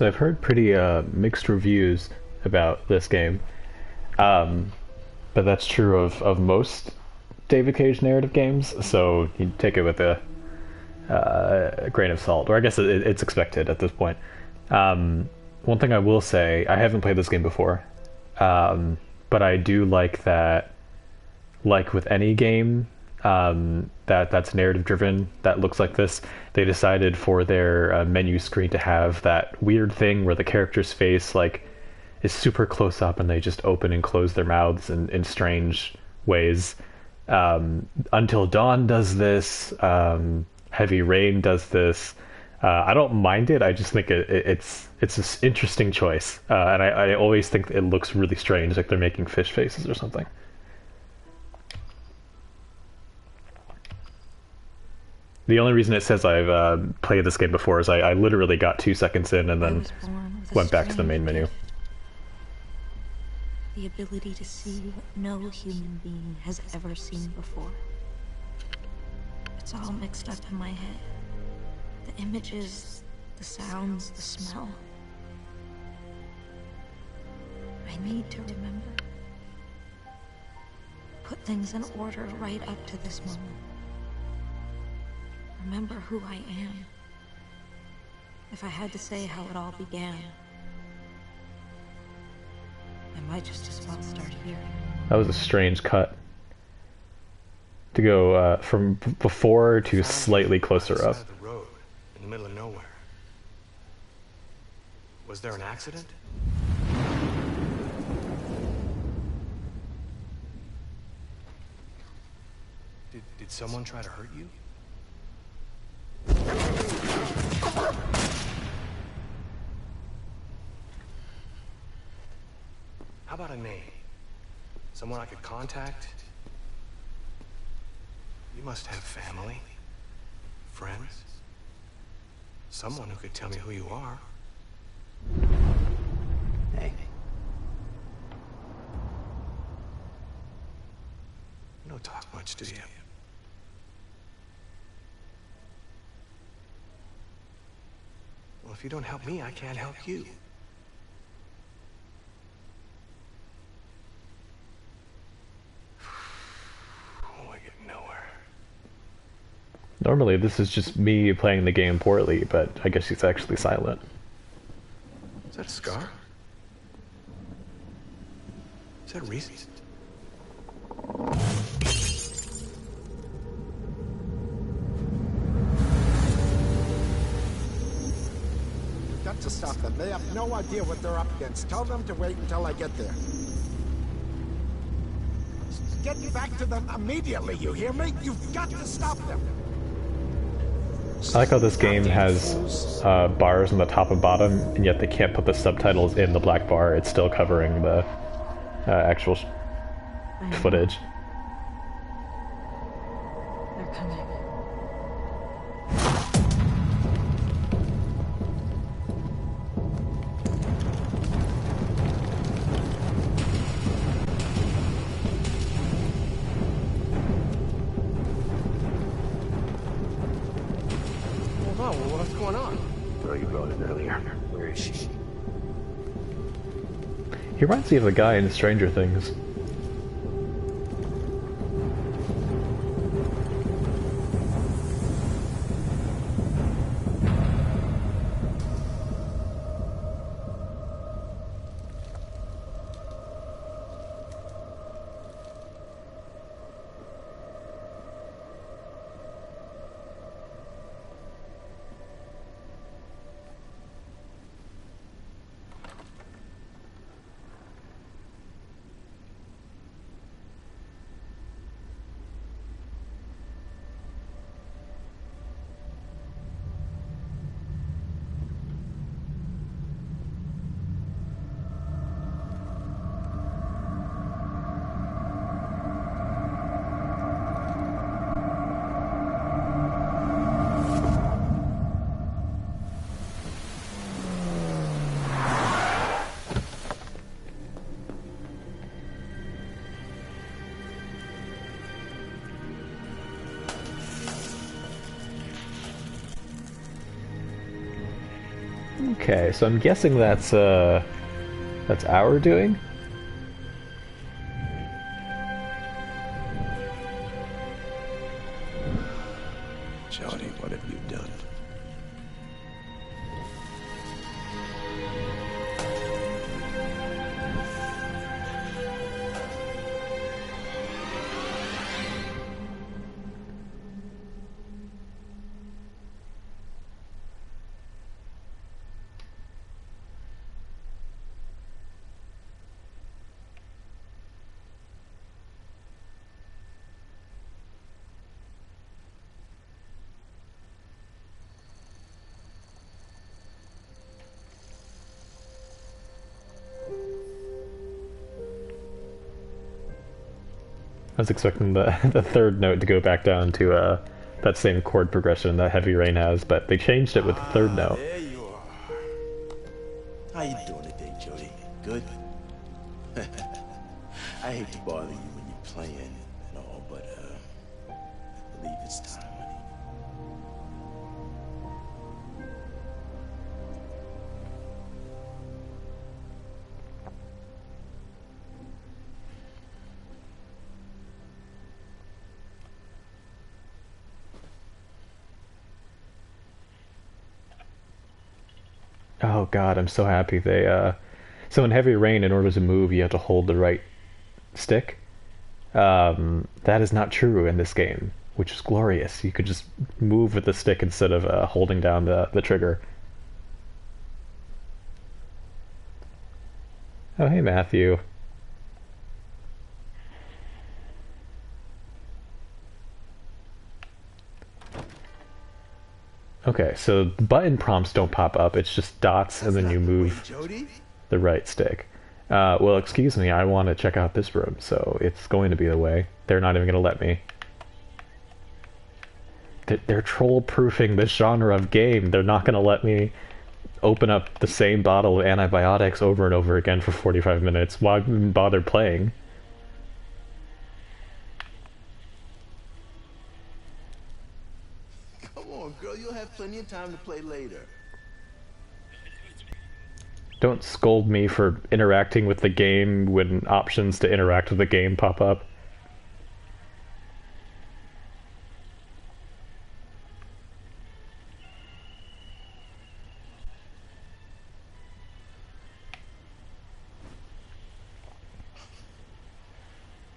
So I've heard pretty mixed reviews about this game, um, but that's true of most David Cage narrative games. So you take it with a grain of salt, or I guess it's expected at this point. One thing I will say, I haven't played this game before, but I do like that. Like with any game that's narrative driven that looks like this, they decided for their menu screen to have that weird thing where the character's face like is super close up and they just open and close their mouths in strange ways. Until Dawn does this. Heavy Rain does this. I don't mind it. I just think it's an interesting choice, and I always think it looks really strange, like they're making fish faces or something. The only reason it says I've played this game before is I literally got 2 seconds in and then went back to the main menu. The ability to see what no human being has ever seen before. It's all mixed up in my head. The images, the sounds, the smell. I need to remember. Put things in order right up to this moment. Remember who I am. If I had to say how it all began, I might just as well start here. That was a strange cut. To go from before to slightly closer up. The road, in the middle of nowhere. Was there an accident? Did someone try to hurt you? How about a name? Someone I could contact? You must have family, friends, someone who could tell me who you are. Hey. You don't talk much, do you? Well, if you don't help me, I can't help you. Oh, I get nowhere. Normally this is just me playing the game poorly, but I guess he's actually silent. Is that a scar? Is that Reese? You've got to stop them. They have no idea what they're up against. Tell them to wait until I get there. Get back to them immediately, you hear me? You've got to stop them. I like how this game has bars on the top and bottom, and yet they can't put the subtitles in the black bar. It's still covering the actual footage. They're coming. Oh, well, what's going on? Girl you brought in earlier. Where is she? He reminds me of the guy in Stranger Things. Okay, so I'm guessing that's our doing. Jody, what have you done? I was expecting the the third note to go back down to that same chord progression that Heavy Rain has, but they changed it with the third note. There you are. How you doing today, Jody? Good? I hate to bother you when you're playing and all, but I believe it's time, honey. Oh god, I'm so happy they so in Heavy Rain, in order to move, you have to hold the right stick. That is not true in this game, which is glorious. You could just move with the stick instead of holding down the trigger. Oh, hey, Matthew. Okay, so button prompts don't pop up, it's just dots and then you move Jody? the right stick. Well, excuse me, I want to check out this room, so it's going to be the way. They're not even going to let me. They're troll-proofing this genre of game. They're not going to let me open up the same bottle of antibiotics over and over again for 45 minutes. Why even bother playing? Come on, girl, you'll have plenty of time to play later. Don't scold me for interacting with the game when options to interact with the game pop up.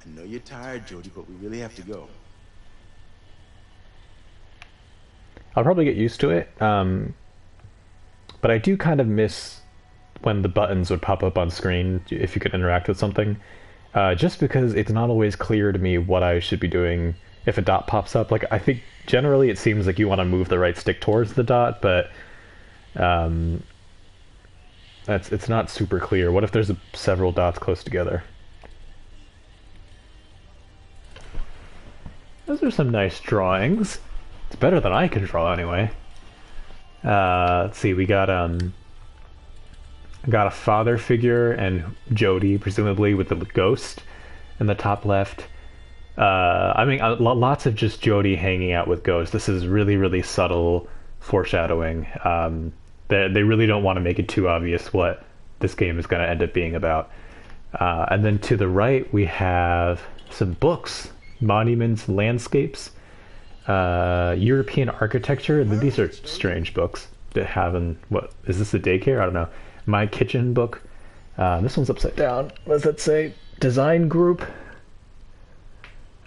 I know you're tired, Jody, but we really have to go. I'll probably get used to it, but I do kind of miss when the buttons would pop up on screen if you could interact with something, just because it's not always clear to me what I should be doing if a dot pops up. Like, I think generally it seems like you want to move the right stick towards the dot, but it's not super clear. What if there's several dots close together? Those are some nice drawings. It's better than I can draw anyway. Let's see, we got a father figure and Jody, presumably with the ghost in the top left. I mean, lots of just Jody hanging out with Ghost. This is really, really subtle foreshadowing. They really don't want to make it too obvious what this game is going to end up being about. And then to the right, we have some books, monuments, landscapes, European architecture. And these are strange books that have in, what, is this a daycare? I don't know. My Kitchen book. This one's upside down. What does that say? Design group.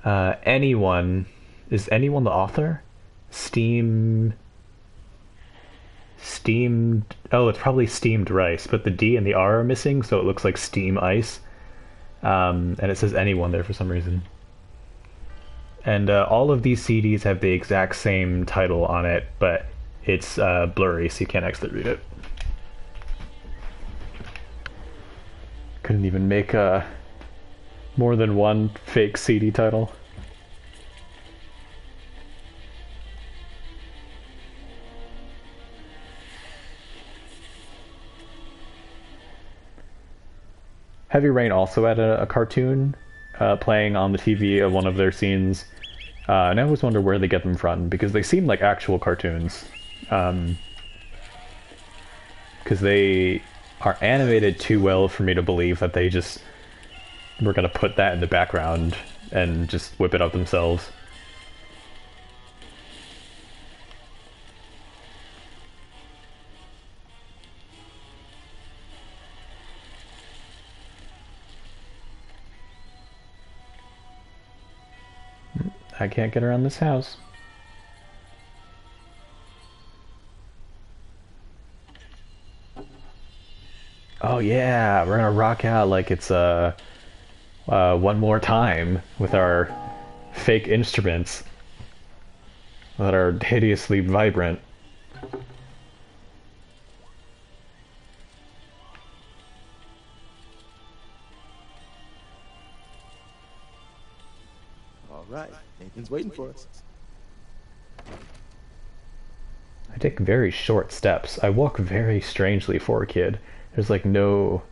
Anyone. Is anyone the author? Steamed. Oh, it's probably steamed rice, but the D and the R are missing, so it looks like steam ice. And it says anyone there for some reason. And all of these CDs have the exact same title on it, but it's blurry, so you can't actually read it. Couldn't even make more than one fake CD title. Heavy Rain also had a cartoon playing on the TV of one of their scenes. And I always wonder where they get them from, because they seem like actual cartoons. because they are animated too well for me to believe that they just were gonna put that in the background and just whip it up themselves. I can't get around this house. Oh yeah, we're gonna rock out like it's one more time with our fake instruments that are hideously vibrant. All right, Nathan's waiting for us. I take very short steps. I walk very strangely for a kid. There's like no...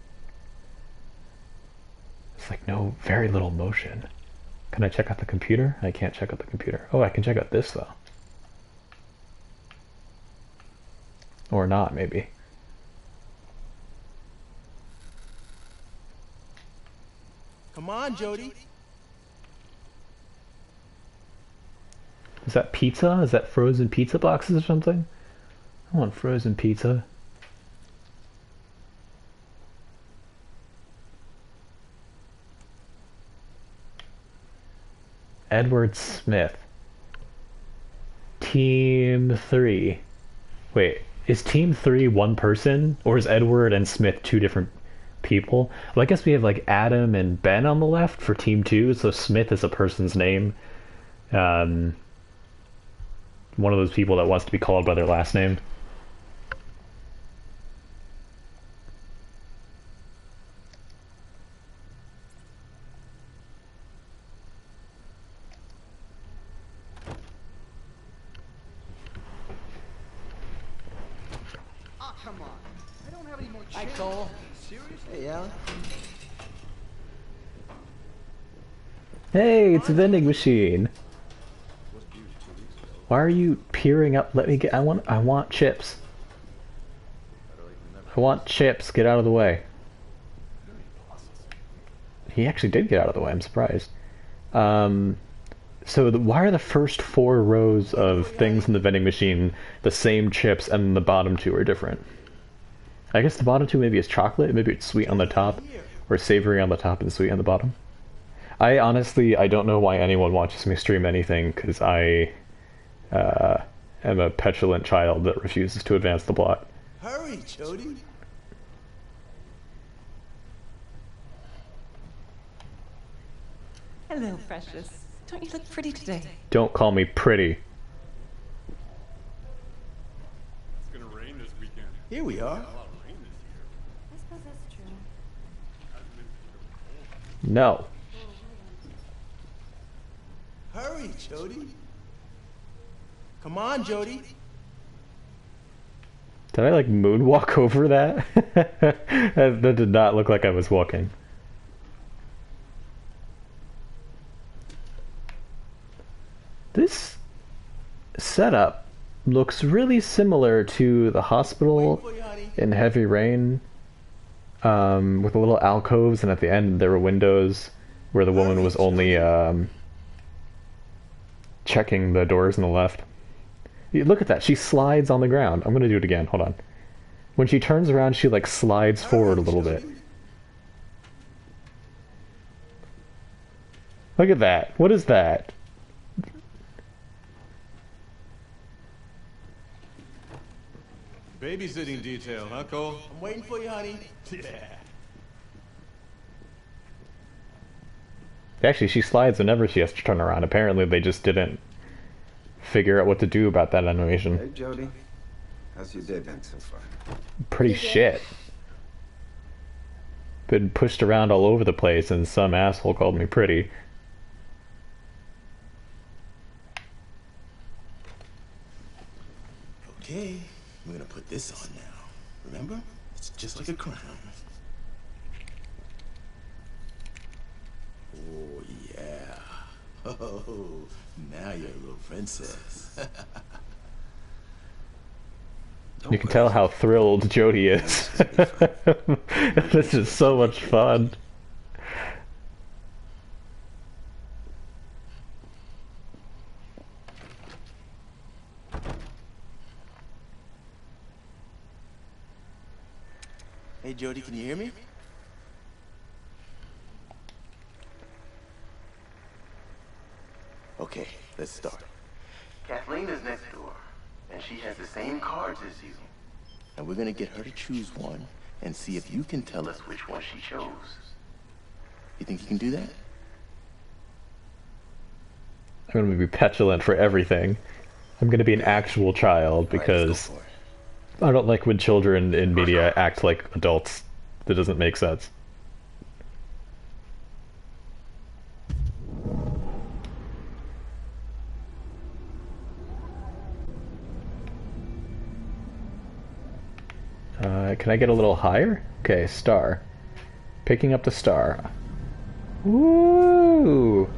It's like no, very little motion. Can I check out the computer? I can't check out the computer. Oh, I can check out this though. Or not, maybe. Come on, Jody. Is that pizza? Is that frozen pizza boxes or something? I want frozen pizza. Edward Smith. Team 3. Wait, is Team 3 one person? Or is Edward and Smith two different people? Well, I guess we have like Adam and Ben on the left for Team 2, so Smith is a person's name. One of those people that wants to be called by their last name. Come on. I don't have any more Hi, chips. Cole. Seriously? Hey, Alan. Hey, it's a vending machine. Why are you peering up? Let me get. I want chips. I want chips. Get out of the way. He actually did get out of the way. I'm surprised. So why are the first 4 rows of things in the vending machine the same chips and the bottom 2 are different? I guess the bottom 2 maybe is chocolate, maybe it's sweet on the top, or savory on the top and sweet on the bottom. I don't know why anyone watches me stream anything, because I am a petulant child that refuses to advance the plot. Hurry, Jody. Hello, precious. Don't you look pretty today? Don't call me pretty. It's gonna rain this weekend. Here we are. A lot of rain this year. I suppose that's true. No. Hurry, Jody. Come on, Jody. Did I like moonwalk over that? That did not look like I was walking. This setup looks really similar to the hospital Waiting for you, honey. in Heavy Rain, with the little alcoves, and at the end there were windows where the woman was only checking the doors on the left. Look at that, she slides on the ground. I'm gonna do it again, hold on. When she turns around, she like slides forward a little bit. Look at that, what is that? Babysitting detail, huh, Cole? I'm waiting for you, honey. Yeah. Actually, she slides whenever she has to turn around. Apparently, they just didn't figure out what to do about that animation. Hey, Jody. How's your day been so far? Pretty shit. Been pushed around all over the place, and some asshole called me pretty. Okay, we're gonna put this on now. Remember? It's just like a crown. Oh, yeah. Oh, now you're a little princess. You can tell how thrilled Jody is. This is so much fun. Hey, Jody, can you hear me? Okay, let's start. Kathleen is next door, and she has the same cards as you. And we're gonna get her to choose one and see if you can tell us which one she chose. You think you can do that? I'm gonna be petulant for everything. I'm gonna be an actual child because All right, let's go for it. I don't like when children in media act like adults. That doesn't make sense. Can I get a little higher? Okay, star. Picking up the star. Woo!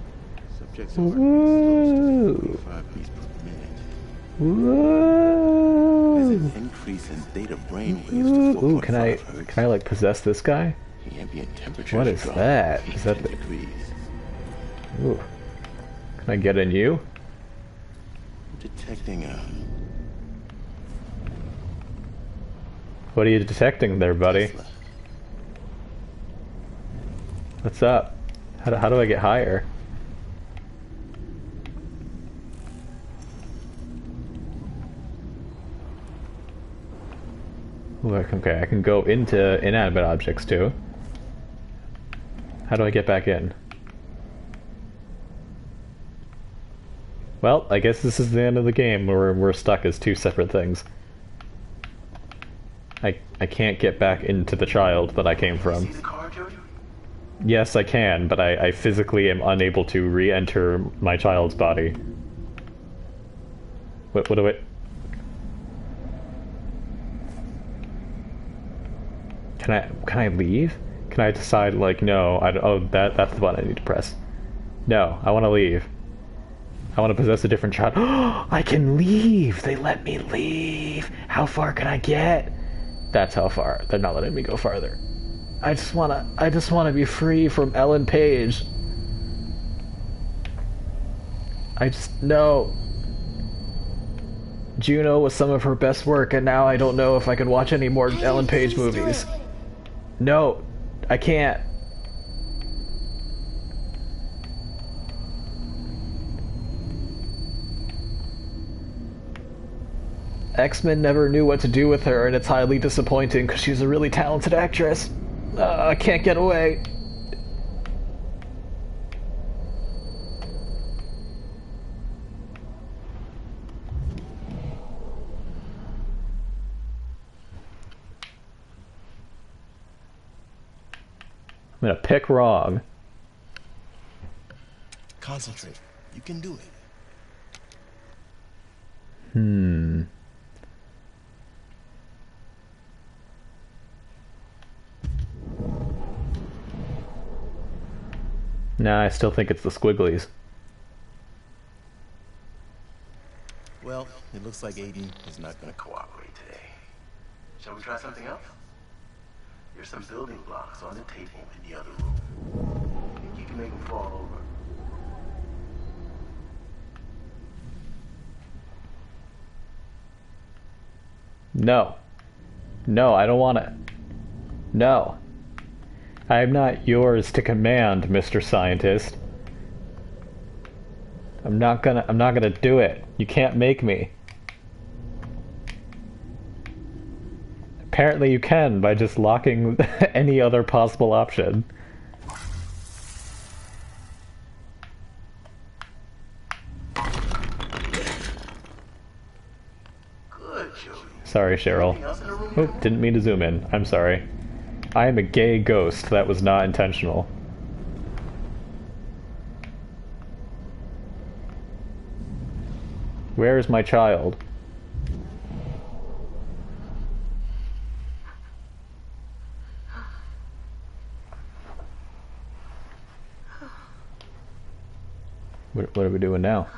Subjects are close to 5 beats per minute. There's Woo! an increase in theta brainwaves to Ooh, 4.5 hertz. can I like possess this guy? The ambient temperature What is drop that? Is that 10 the... degrees. Ooh. Can I get in you? Detecting a What are you detecting there, buddy? Tesla. What's up? How do I get higher? Look, okay, I can go into inanimate objects too. How do I get back in? Well, I guess this is the end of the game where we're stuck as two separate things. I can't get back into the child that I came from. See the card, Jody? Yes, I can, but I physically am unable to re-enter my child's body. What do I... Can I leave? Can I decide, like, no, that's the button I need to press. No, I want to leave. I want to possess a different child. I can leave! They let me leave! How far can I get? That's how far. They're not letting me go farther. I just wanna be free from Ellen Page. No. Juno was some of her best work, and now I don't know if I can watch any more Ellen Page movies. No, I can't. X-Men never knew what to do with her, and it's highly disappointing because she's a really talented actress. I can't get away. I'm gonna pick wrong. Concentrate. You can do it. Nah, I still think it's the squigglies. Well, it looks like Aiden is not going to cooperate today. Shall we try something else? There's some building blocks on the table in the other room. Think you can make them fall over? No. No, I don't want it. No. I am not yours to command, Mr. Scientist. I'm not gonna do it. You can't make me. Apparently you can by just locking any other possible option. Good, Jody. Sorry, Cheryl. Anything else in the room? Oh, didn't mean to zoom in. I'm sorry. I am a gay ghost. That was not intentional. Where is my child? What are we doing now?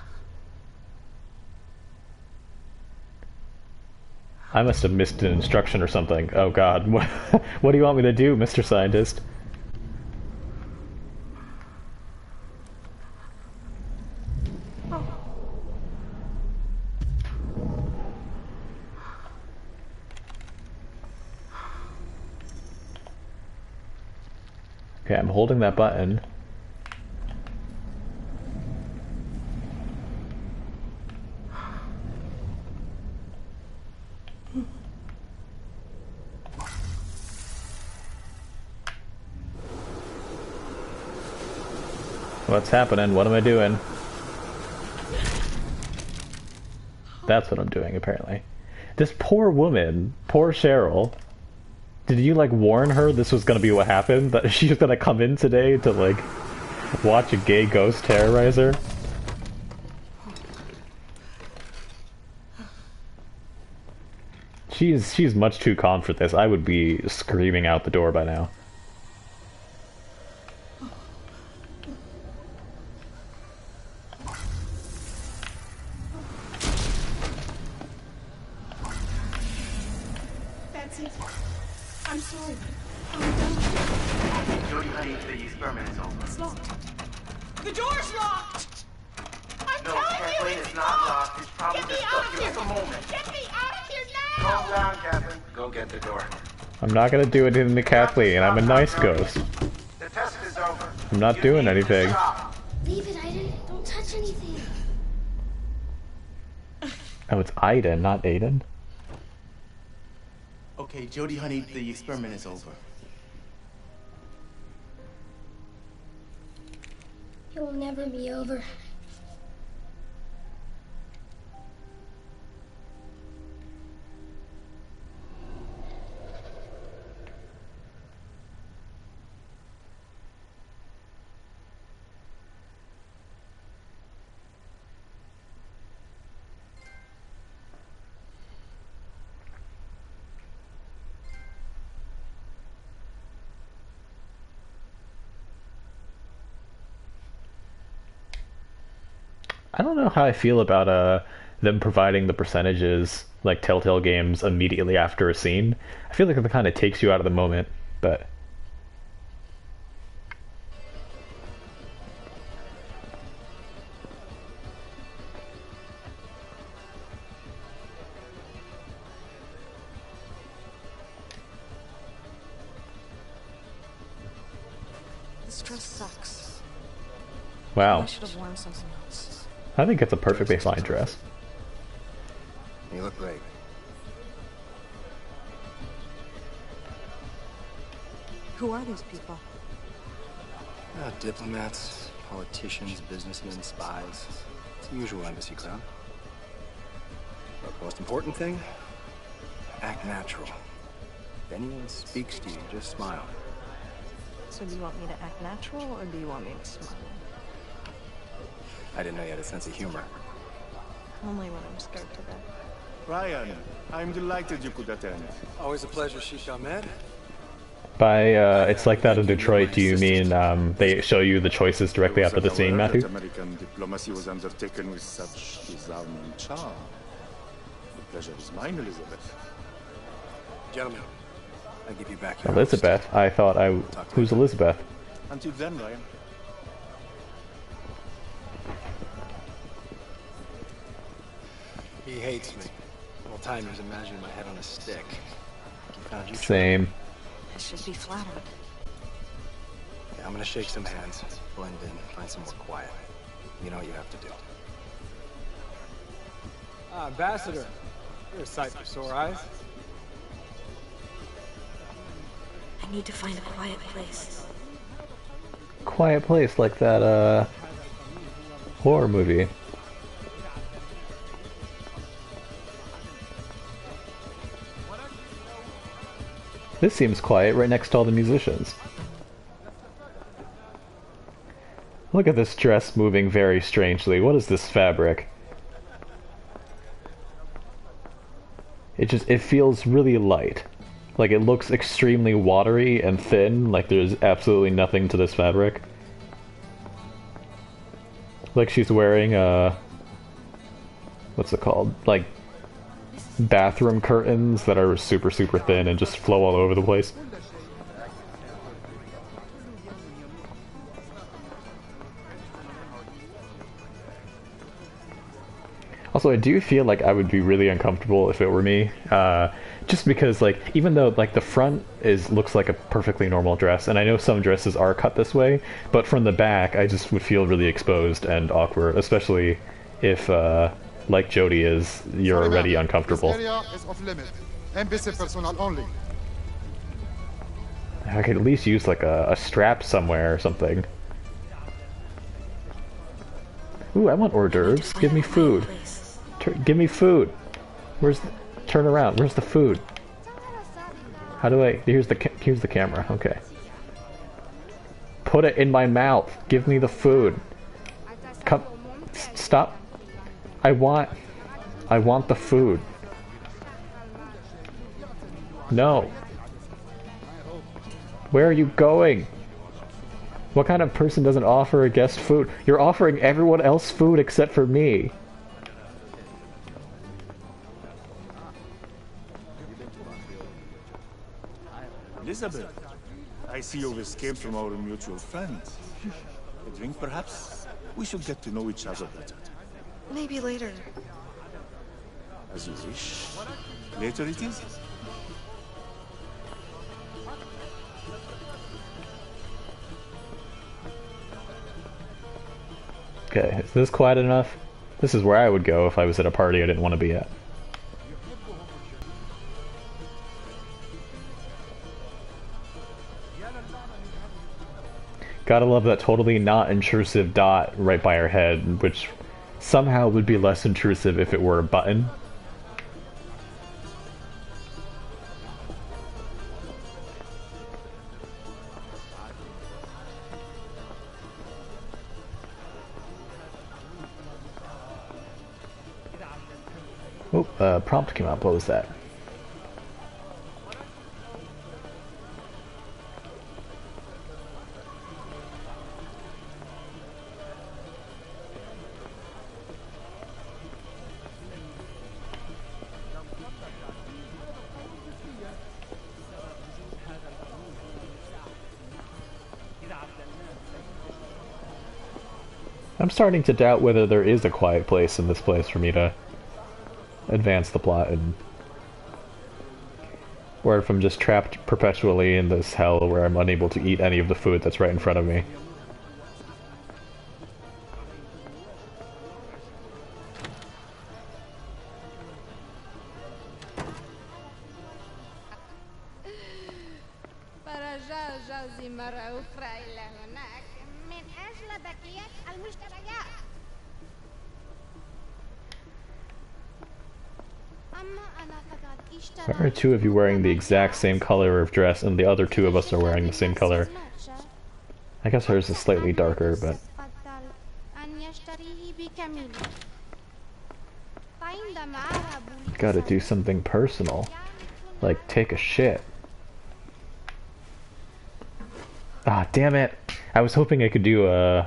I must have missed an instruction or something. Oh god. What do you want me to do, Mr. Scientist? Okay, I'm holding that button. What's happening? What am I doing? That's what I'm doing, apparently. This poor woman, poor Cheryl. Did you, like, warn her this was gonna be what happened? That she was gonna come in today to, like, watch a gay ghost terrorize her? She's much too calm for this. I would be screaming out the door by now. That's it. I'm sorry. I'm done. Jody, honey, the experiment is over. It's locked. The door's locked! I'm No, telling you Kathleen, it's it's not locked. It's probably Get me just out stuck. of Give here! us a moment. Get me out of here now! Calm down, Kathleen. Go get the door. I'm not gonna do anything to Kathleen. I'm a nice ghost. The test is over. I'm not doing anything. Leave it, Aiden. Don't touch anything. Oh, it's Aiden, not Aiden. Okay, Jody, honey, the experiment is over. It will never be over. I don't know how I feel about them providing the percentages like Telltale Games immediately after a scene. I feel like it kind of takes you out of the moment, but This dress sucks. wow. I should have worn something else. I think it's a perfectly fine dress. You look great. Who are these people? Diplomats, politicians, businessmen, spies. It's the usual embassy crowd. But the most important thing, act natural. If anyone speaks to you, just smile. So do you want me to act natural, or do you want me to smile? I didn't know you had a sense of humor. Only when I'm scared to death. Ryan, I'm delighted you could attend. Always a pleasure, Sheikh Ahmed. By it's like that in Detroit, do you mean they show you the choices directly after the scene, Matthew? American diplomacy was undertaken with such disarming charm. The pleasure is mine, Elizabeth. Gentlemen, I give you back your Elizabeth? I thought who's Elizabeth? Until then, Ryan. He hates me. All time he was imagining my head on a stick. He found you. Same. I should be flattered. Yeah, I'm gonna shake some hands, blend in, find some more quiet. You know what you have to do. Ambassador. You're a sight for sore eyes. I need to find a quiet place. Quiet place like that horror movie. This seems quiet, right next to all the musicians. Look at this dress moving very strangely. What is this fabric? It feels really light. Like it looks extremely watery and thin, like there's absolutely nothing to this fabric. Like she's wearing what's it called? Like This is bathroom curtains that are super, super thin and just flow all over the place. Also, I do feel like I would be really uncomfortable if it were me, just because, like, even though, like, the front looks like a perfectly normal dress, and I know some dresses are cut this way, but from the back, I just would feel really exposed and awkward, especially if, like Jodie is, you're already uncomfortable. This area is off limit. Embassy personnel only. I could at least use, like, a strap somewhere or something. Ooh, I want hors d'oeuvres. Give me food. Give me food. Turn around. Where's the food? How do I? Here's the camera. Okay. Put it in my mouth. Give me the food. Come. Stop. I want the food. No. Where are you going? What kind of person doesn't offer a guest food? You're offering everyone else food except for me. Elizabeth, I see you've escaped from our mutual friend. A drink, perhaps? We should get to know each other better. Maybe later. As you wish. Later it is. Okay, is this quiet enough? This is where I would go if I was at a party I didn't want to be at. Gotta love that totally not intrusive dot right by our head, which somehow would be less intrusive if it were a button. Oh, prompt came up. What was that? I'm starting to doubt whether there is a quiet place in this place for me to advance the plot, or if I'm just trapped perpetually in this hell where I'm unable to eat any of the food that's right in front of me. Why are two of you wearing the exact same color of dress and the other two of us are wearing the same color? I guess hers is slightly darker, but... Gotta do something personal. Like, take a shit. Ah, damn it! I was hoping I could do a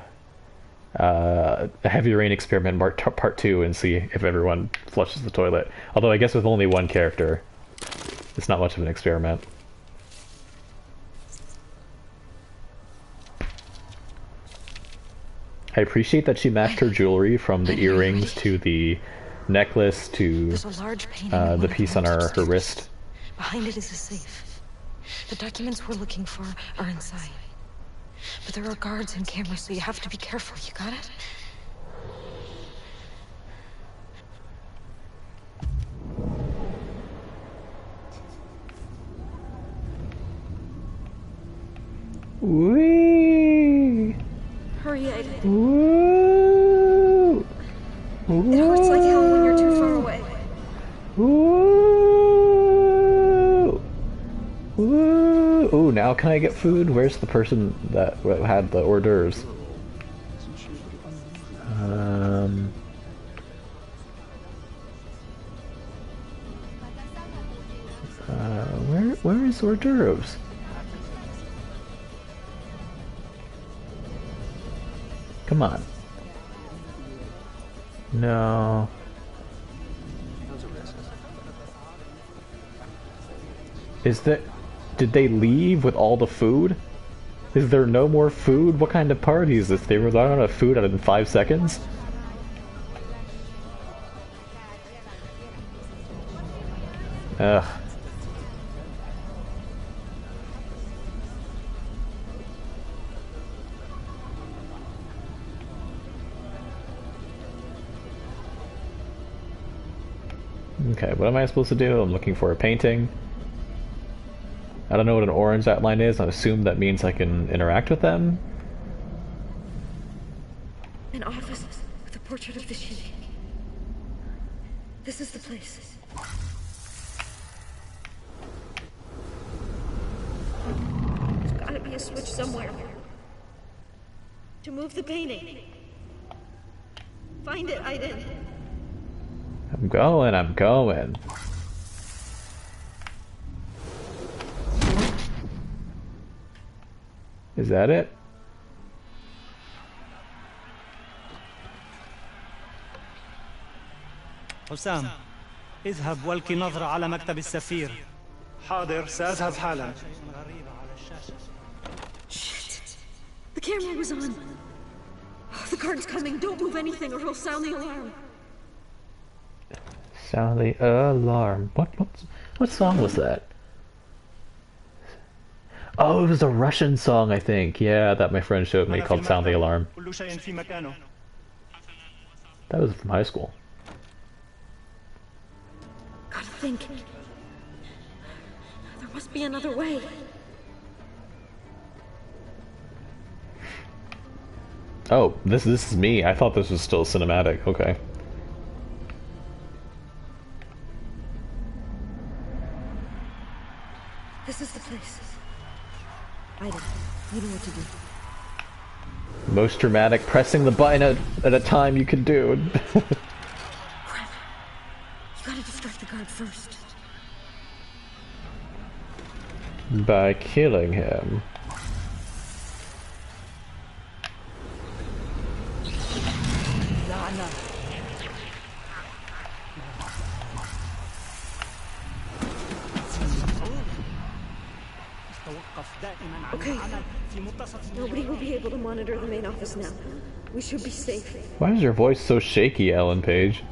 Heavy Rain experiment part 2 and see if everyone flushes the toilet. Although I guess with only one character, it's not much of an experiment. I appreciate that she matched her jewelry from the earrings to the necklace to the piece on her wrist. Behind it is a safe. The documents we're looking for are inside. But there are guards and cameras, so you have to be careful. You got it? Whee! Hurry, Aiden. Woo! Woo! It hurts like hell when you're too far away. Woo! Woo! Ooh, now can I get food? Where's the person that had the hors d'oeuvres? Where is hors d'oeuvres? Come on. No. Is that... Did they leave with all the food? Is there no more food? What kind of party is this? They were out of food in 5 seconds? Ugh. Okay, what am I supposed to do? I'm looking for a painting. I don't know what an orange outline is. I assume that means I can interact with them. An office with a portrait of the Sheik. This is the place. There's gotta be a switch somewhere. To move the painting. Find it, Aiden. I'm going. Is that it? حسام اذهب والقي نظرة على مكتب السفير. حاضر سأذهب حالا. Shit. The camera was on. Oh, the guard's coming. Don't move anything or he'll sound the alarm. Sound the alarm. What song was that? Oh, it was a Russian song, I think. Yeah, that my friend showed me called Sound the Alarm. That was from high school. Gotta think. There must be another way. Oh, this is me. I thought this was still cinematic. Okay. This is the place. Aiden, you know what to do. Most dramatic pressing the button at a time you can do. Crap. You gotta distract the guard first. By killing him. Okay. Nobody will be able to monitor the main office now. We should be safe. Why is your voice so shaky, Ellen Page?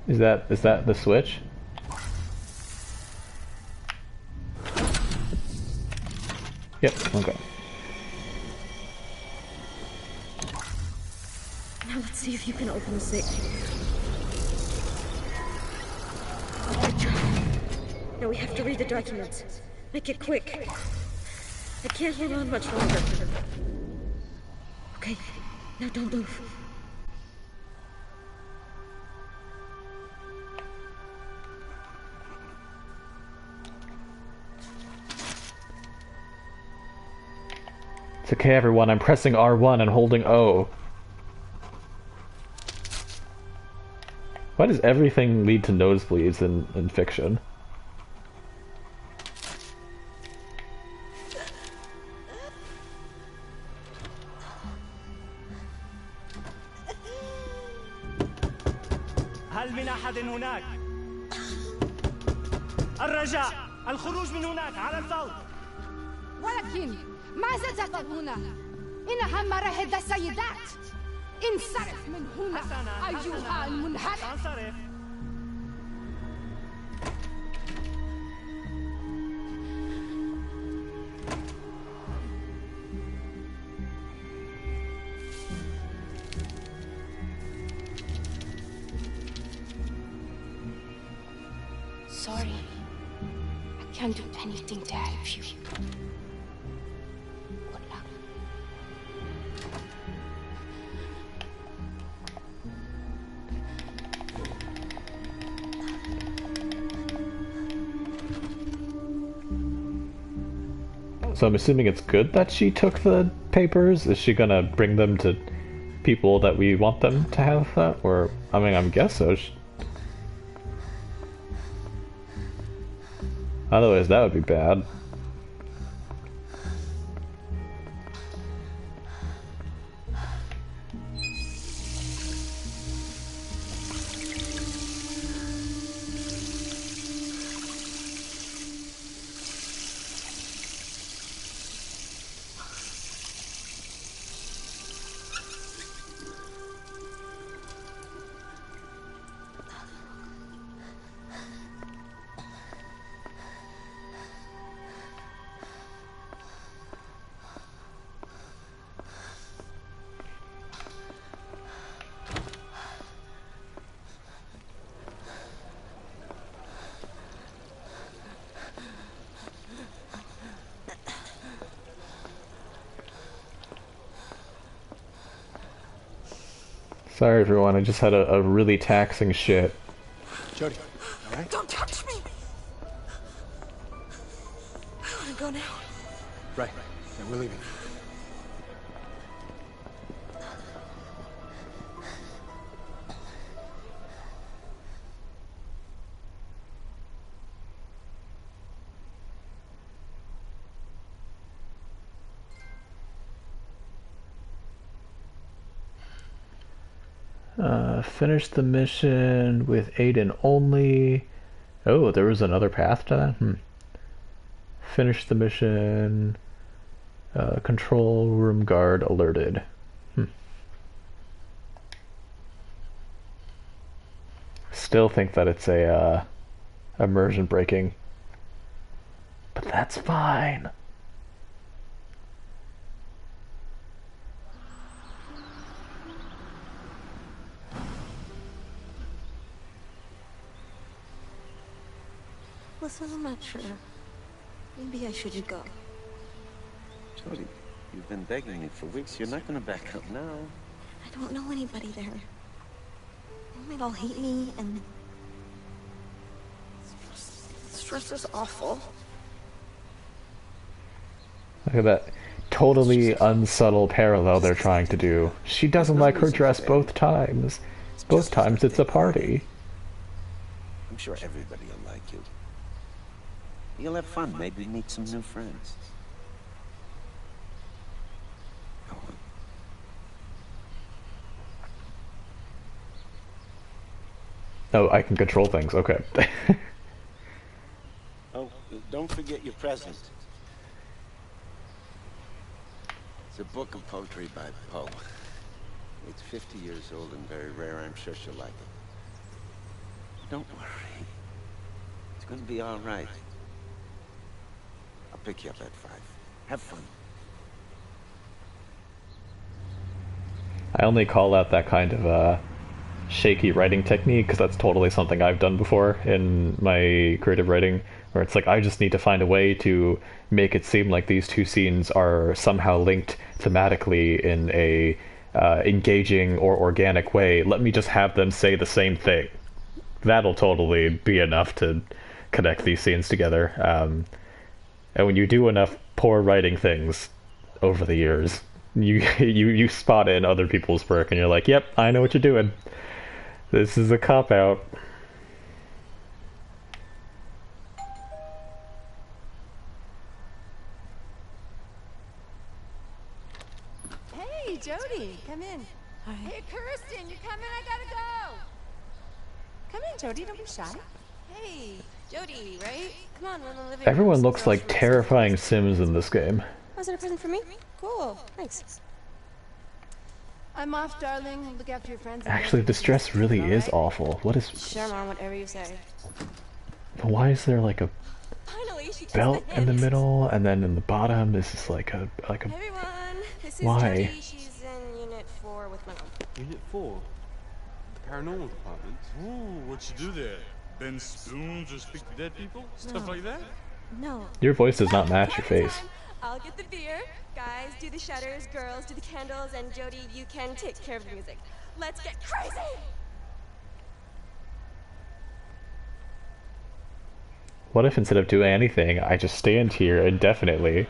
Is that the switch? Yep, okay. Now let's see if you can open the safe. Now we have to read the documents. Make it quick. I can't hold on much longer. Okay, now don't move. It's okay, everyone. I'm pressing R1 and holding O. Why does everything lead to nosebleeds in fiction? هل من أحد هناك؟ الرجاء الخروج من هناك على الفور. ولكن ماذا تفعل هنا؟ إنها مراهد السيدات. انصرف من هنا أيها المنحرف. انصرف. Sorry, I can't do anything to help you. Good luck. So I'm assuming it's good that she took the papers? Is she gonna bring them to people that we want them to have that? Or, I mean, I guess so. Otherwise, that would be bad. Sorry everyone, I just had a really taxing shit. Jodie, alright? Don't touch me! I wanna go now. Right. Yeah, we're leaving. Finish the mission with Aiden only. Oh, there was another path to that? Finish the mission. Control room guard alerted. Still think that it's a immersion breaking. But that's fine. Listen, I'm not sure. Maybe I shouldn't go. Jodie, you've been begging me for weeks. You're not gonna back up now. I don't know anybody there. They might all hate me, and... stress is awful. Look at that totally unsubtle parallel they're trying to do. She doesn't like her dress both times. Both times it's a party. I'm sure everybody will like you. You'll have fun. Maybe meet some new friends. Go on. Oh, I can control things. Okay. Oh, don't forget your present. It's a book of poetry by Poe. It's 50 years old and very rare. I'm sure she'll like it. Don't worry. It's going to be all right. I'll pick you up at 5. Have fun. I only call out that kind of shaky writing technique because that's totally something I've done before in my creative writing, where it's like I just need to find a way to make it seem like these two scenes are somehow linked thematically in a engaging or organic way. Let me just have them say the same thing. That'll totally be enough to connect these scenes together. And when you do enough poor writing things over the years, you spot it in other people's work, and you're like, yep, I know what you're doing. This is a cop-out. Hey, Jodie, come in. Hi. Hey, Kirsten, you coming? I gotta go. Come in, Jodie. Don't be shy. Hey, Jodie, right? Come on, we're in the living room. Everyone looks like terrifying Sims in this game. Was it a present for me? Cool. Thanks. I'm off, darling. Look after your friends. Actually, this dress really is awful. What is... Sure, Mom, whatever you say. Why is there like a Finally, she belt in the middle, and then in the bottom is just like a Everyone, this is Why? Jodie. She's in Unit 4 with my mom. Unit 4? The paranormal department? Ooh, what you do there? Bend spoons or speak to dead people? Stuff like that? No. Your voice does not match your face. I'll get the beer. Guys, do the shutters. Girls, do the candles. And Jodie, you can take care of the music. Let's get crazy! What if instead of doing anything, I just stand here indefinitely?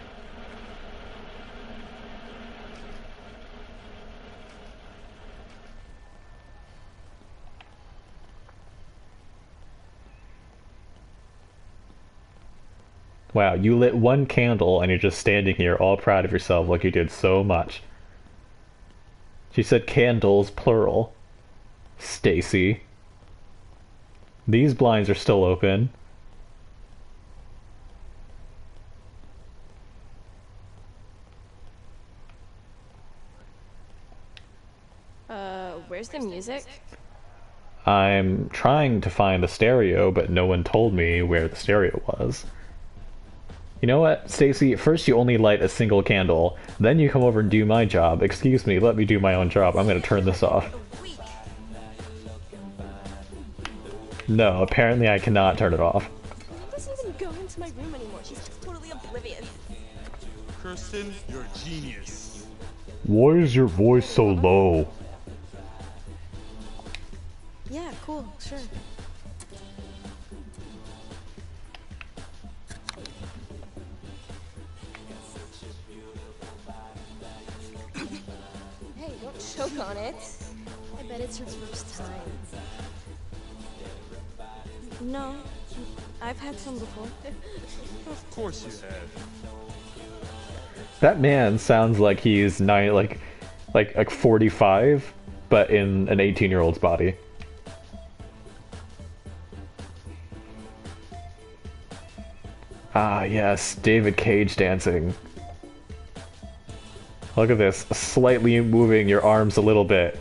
Wow, you lit one candle and you're just standing here all proud of yourself like you did so much. She said candles, plural. Stacy. These blinds are still open. Where's the music? I'm trying to find a stereo, but no one told me where the stereo was. You know what, Stacy? First you only light a single candle, then you come over and do my job. Excuse me, let me do my own job. I'm gonna turn this off. No, apparently I cannot turn it off. She doesn't even go into my room anymore. She's totally oblivious. Kirsten, you're a genius. Why is your voice so low? Yeah, cool, sure. Hey, don't choke on it. I bet it's your first time. No, I've had some before. Of course you have. That man sounds like he's like 45, but in an 18-year-old's body. Ah, yes, David Cage dancing. Look at this, slightly moving your arms a little bit.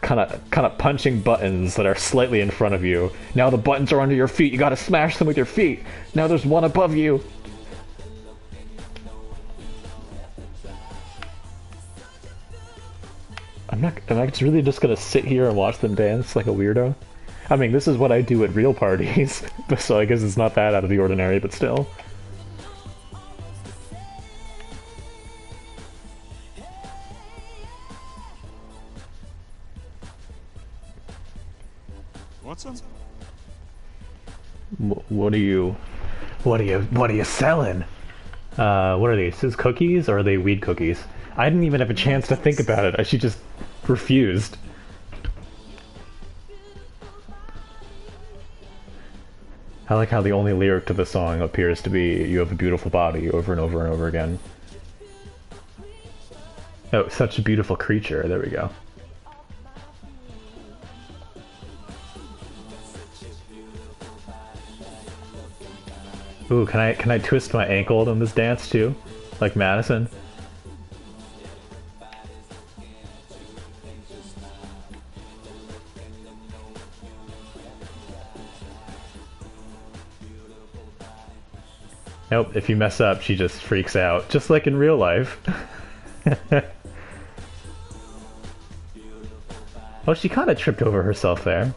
Kind of punching buttons that are slightly in front of you. Now the buttons are under your feet, you gotta smash them with your feet. Now there's one above you. Am I just really just gonna sit here and watch them dance like a weirdo? I mean, this is what I do at real parties, so I guess it's not that out of the ordinary, but still. Want some? What are you selling? What are these? Is this cookies or are they weed cookies? I didn't even have a chance to think about it. She just refused. I like how the only lyric to the song appears to be "You have a beautiful body" over and over and over again. Oh, such a beautiful creature. There we go. Ooh, can I twist my ankle on this dance too? Like Madison? Nope, if you mess up, she just freaks out, just like in real life. Oh, she kind of tripped over herself there.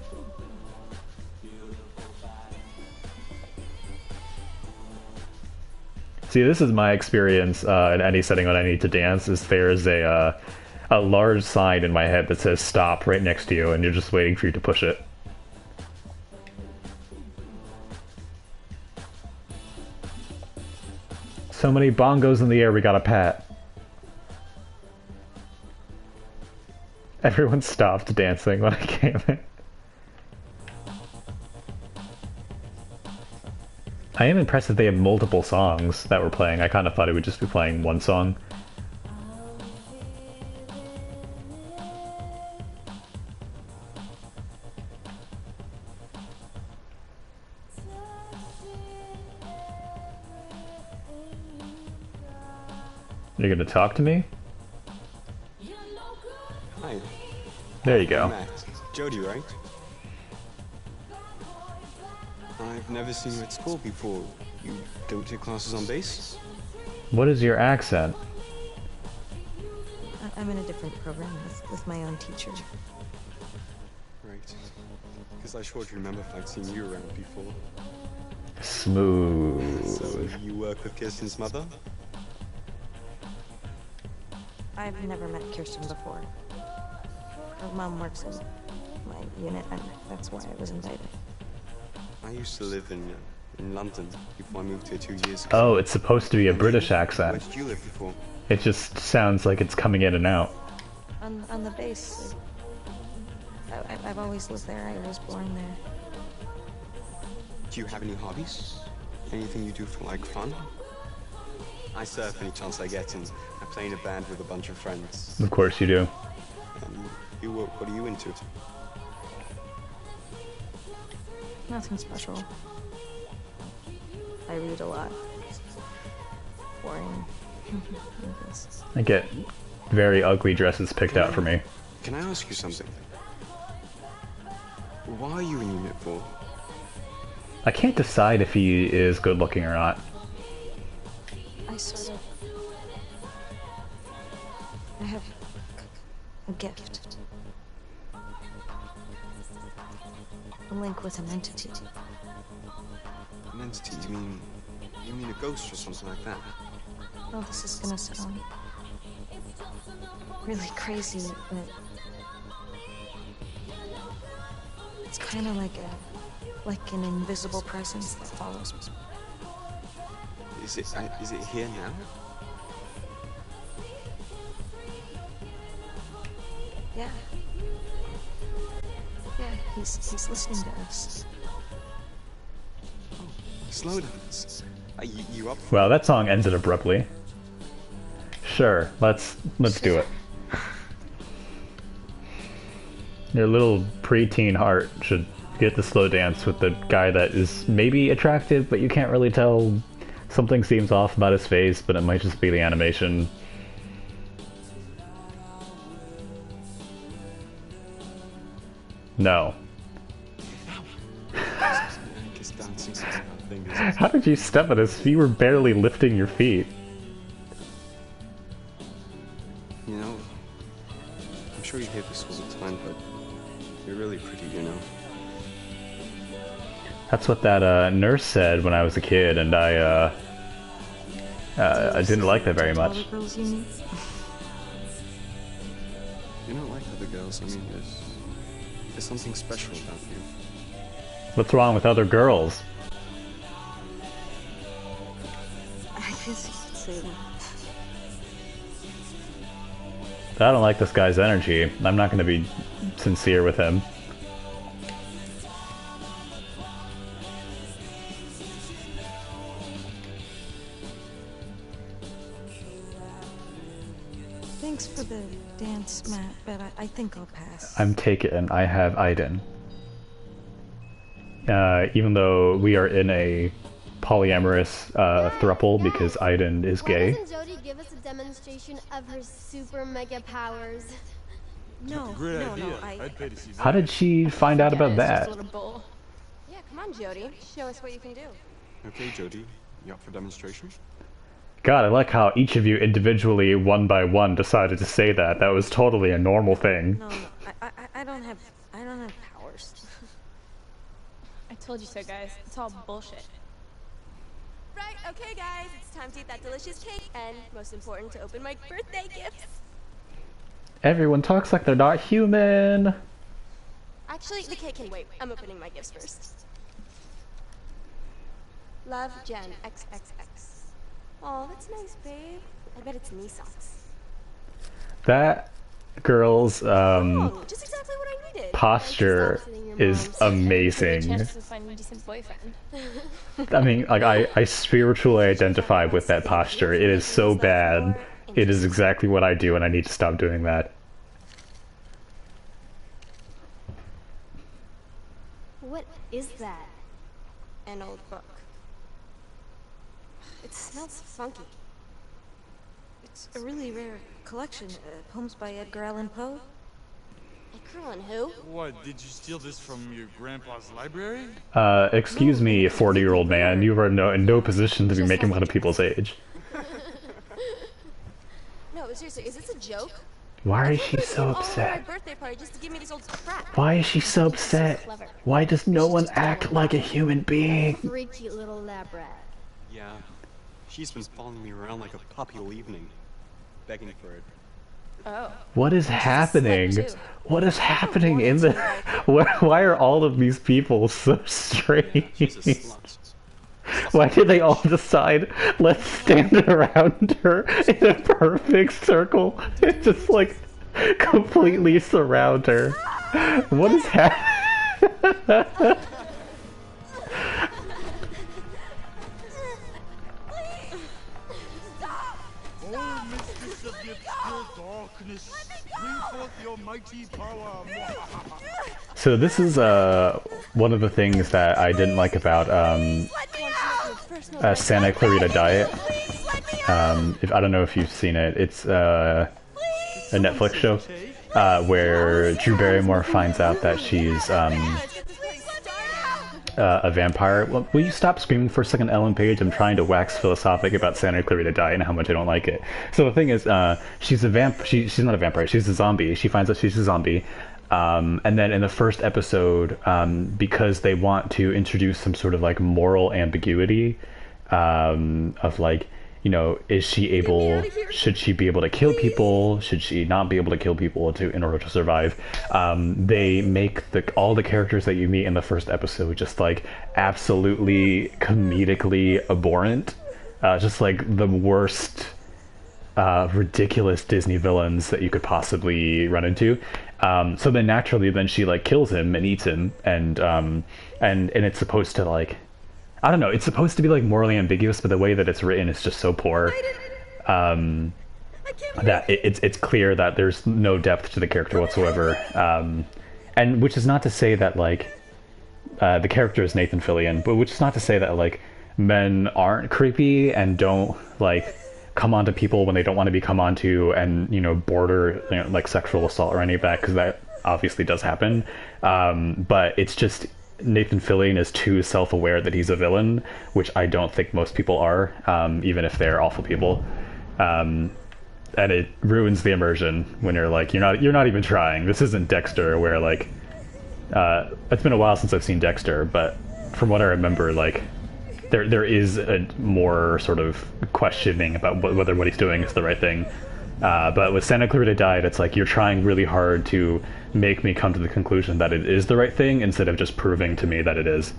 See, this is my experience in any setting when I need to dance, is there's a large sign in my head that says stop right next to you, and you're just waiting for you to push it. So many bongos in the air, we got a pat. Everyone stopped dancing when I came in. I am impressed that they have multiple songs that we're playing. I kind of thought it would just be playing one song. You're gonna talk to me? Hi. There you go. Matt. Jody, right? I've never seen you at school before. You don't take classes on bass? What is your accent? I'm in a different program with my own teacher. Right. Because I sure do remember if I'd seen you around before. Smooth. So you work with Kirsten's mother? I've never met Kirsten before. Her mom works in my unit, and that's why I was invited. I used to live in London before I moved here 2 years ago. Oh, it's supposed to be a British accent. Where did you live before? It just sounds like it's coming in and out. On the base. I've always lived there. I was born there. Do you have any hobbies? Anything you do for, like, fun? I surf any chance I get, and I play in a band with a bunch of friends. Of course you do. And you, what are you into? Nothing special. I read a lot. Boring. I get very ugly dresses picked out for me. Can I ask you something? Why are you in Unit 4? I can't decide if he is good looking or not. I sort of... I have a gift. A link with an entity. An entity? You mean a ghost or something like that? Oh, this is gonna sound really crazy, but it's kind of like an invisible presence that follows me. Is it here now? Yeah. Yeah, he's listening to us. Slow down. You up? Wow, that song ended abruptly. Sure, let's do it. Your little preteen heart should get the slow dance with the guy that is maybe attractive, but you can't really tell. Something seems off about his face, but it might just be the animation. No. How did you step on his feet? You were barely lifting your feet. You know, I'm sure you hear this all the time, but you're really pretty, you know. That's what that nurse said when I was a kid, and I didn't like that very much. You don't like other girls. I mean, there's something special about you. What's wrong with other girls? I guess you could say that. I don't like this guy's energy. I'm not going to be sincere with him. Thanks for the dance, Matt, but I think I'll pass. I'm taken. I have Aiden. Even though we are in a polyamorous throuple because Aiden is gay. Why doesn't Jodie give us a demonstration of her super mega powers? No, I'd pay to see that. How did she find out about that? Yeah, come on, Jodie. Show us what you can do. Okay, Jodie, you up for demonstration? God, I like how each of you individually, one by one, decided to say that. That was totally a normal thing. No, I don't have powers. I told you so, guys. It's all bullshit. Right, okay, guys. It's time to eat that delicious cake, and most important, to open my birthday gifts. Everyone talks like they're not human. Actually, the cake can wait. I'm opening my gifts first. Love, Jen, XXX. Oh, that's nice, babe. I bet it's knee socks. That girl's Just exactly what I needed. posture is amazing. Chance to find a decent boyfriend. I mean, like, I spiritually identify with that posture. It is so bad. It is exactly what I do, and I need to stop doing that. What is that? An old book. It smells funky. It's a really rare collection. Poems by Edgar Allan Poe. Edgar Allan who? What, did you steal this from your grandpa's library? Excuse me, 40-year-old man. You are in no position to be making fun of people's age. No, seriously, is this a joke? Why is she so upset? My birthday party just to give me this old crap. Why is she so upset? Why does no one act like a human being? Freaky little lab rat. Yeah. She's been following me around like a puppy all evening, begging for it. Oh. What is happening? What is happening in the... Why are all of these people so strange? Why did they all decide, let's stand around her in a perfect circle and just, like, completely surround her? What is happening? Darkness, bring forth your mighty power. So this is one of the things that I didn't like about Santa Clarita Diet. I don't know if you've seen it. It's a Netflix show where Drew Barrymore finds out that she's a vampire. Well, will you stop screaming for a second, Ellen Page? I'm trying to wax philosophic about Santa Clarita Diet and how much I don't like it. So the thing is, she's a she's not a vampire. She's a zombie. She finds out she's a zombie. And then in the first episode, because they want to introduce some sort of like moral ambiguity of like, you know, is she able, should she be able to kill people? Should she not be able to kill people in order to survive? They make all the characters that you meet in the first episode just like absolutely comedically abhorrent. Just like the worst, ridiculous Disney villains that you could possibly run into. So then naturally then she like kills him and eats him, and it's supposed to like, I don't know, it's supposed to be like morally ambiguous, but the way that it's written is just so poor that it's clear that there's no depth to the character whatsoever. And which is not to say that like the character is Nathan Fillion, but which is not to say that like men aren't creepy and don't like come onto people when they don't want to be come onto, and you know, border, you know, like sexual assault or any of that, because that obviously does happen. But it's just Nathan Fillion is too self-aware that he's a villain, which I don't think most people are, even if they're awful people. And it ruins the immersion when you're like, you're not even trying. This isn't Dexter, where like it's been a while since I've seen Dexter, but from what I remember, like there is a more sort of questioning about whether what he's doing is the right thing. But with Santa Clarita Diet, it's like you're trying really hard to make me come to the conclusion that it is the right thing instead of just proving to me that it is.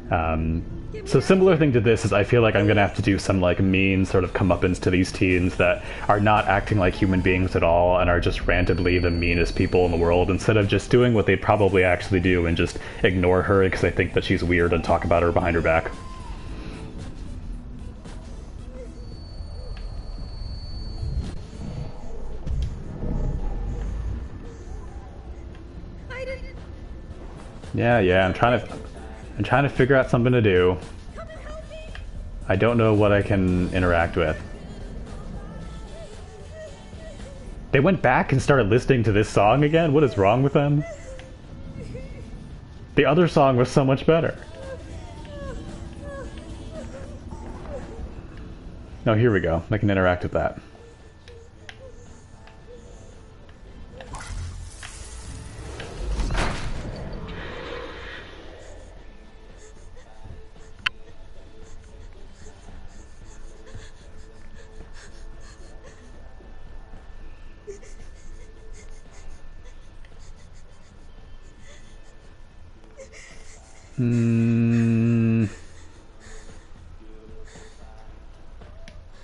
So similar thing to this is I feel like I'm gonna have to do some like mean sort of comeuppance to these teens that are not acting like human beings at all and are just randomly the meanest people in the world, instead of just doing what they'd probably actually do and just ignore her because they think that she's weird and talk about her behind her back. Yeah, I'm trying to figure out something to do. I don't know what I can interact with. They went back and started listening to this song again? What is wrong with them? The other song was so much better. No, here we go. I can interact with that.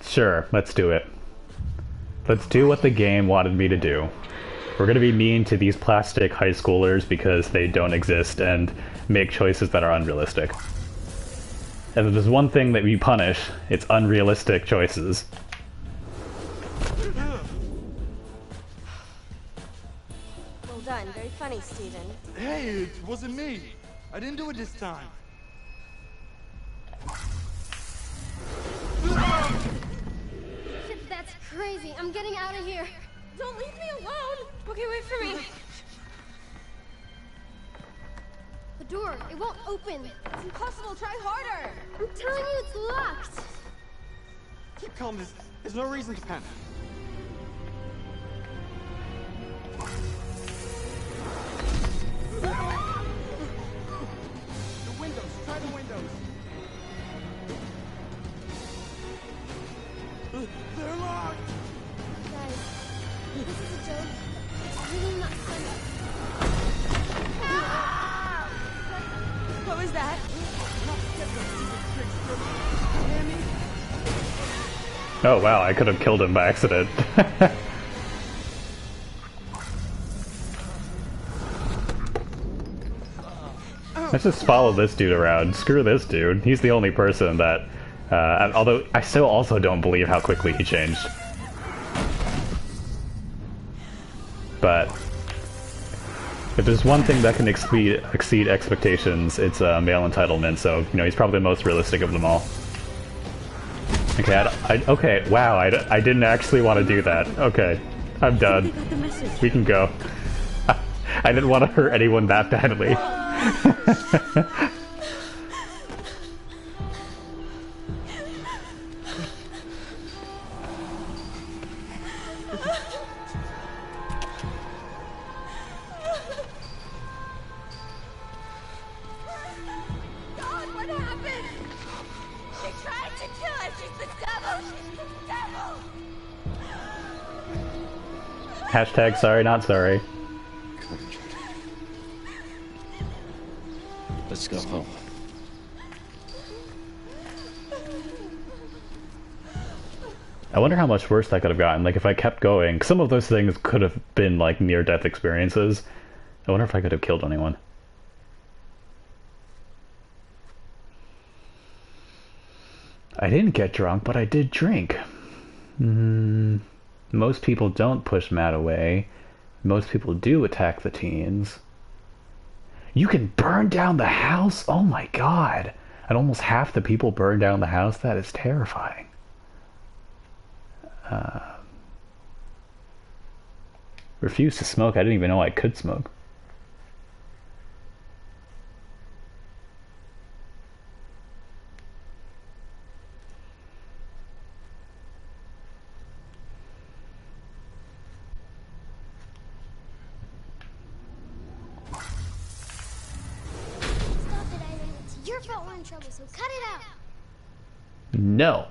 Sure, let's do it. Let's do what the game wanted me to do. We're gonna be mean to these plastic high schoolers because they don't exist and make choices that are unrealistic. And if there's one thing that we punish, it's unrealistic choices. Well done. Very funny, Steven. Hey, it wasn't me. I didn't do it this time. Shit, that's crazy. I'm getting out of here. Don't leave me alone. Okay, wait for me. The door, it won't open. It's impossible. Try harder. I'm telling you, it's locked. Keep calm. There's no reason to panic. The windows. Try the windows. They're locked. Guys, this is a joke. It's really not funny. What was that? Oh wow, I could have killed him by accident. Let's just follow this dude around. Screw this dude. He's the only person that... although I still also don't believe how quickly he changed. but if there's one thing that can exceed expectations, it's male entitlement. So you know he's probably the most realistic of them all. Okay, okay, wow, I didn't actually want to do that. Okay, I'm done. We can go. I didn't want to hurt anyone that badly. Hashtag sorry, not sorry. Let's go home. I wonder how much worse that could have gotten. Like if I kept going, some of those things could have been like near-death experiences. I wonder if I could have killed anyone. I didn't get drunk, but I did drink. Most people don't push Matt away. Most people do attack the teens. You can burn down the house? Oh my god. And almost half the people burn down the house? That is terrifying. Refuse to smoke. I didn't even know I could smoke. So cut it out. No.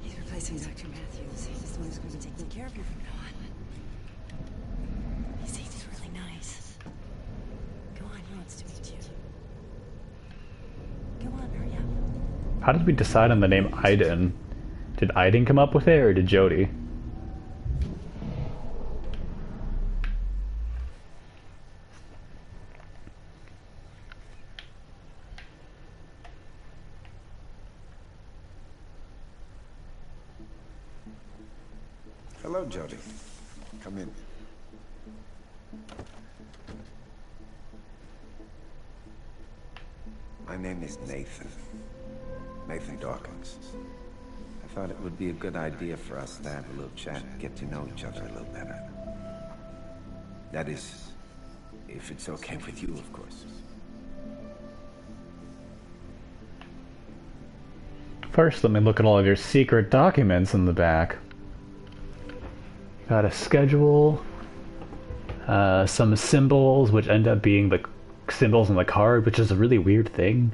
He's replacing Dr. Matthews. He's the one who's going to be taking care of you from now on. He seems really nice. Go on, he wants to meet you. Go on, hurry up. How did we decide on the name Aiden? Did Aiden come up with it, or did Jody? Hello, Jody. Come in. My name is Nathan. Nathan Dawkins. I thought it would be a good idea for us to have a little chat and get to know each other a little better. That is, if it's okay with you, of course. First, let me look at all of your secret documents in the back. Got a schedule, some symbols, which end up being the symbols on the card, which is a really weird thing.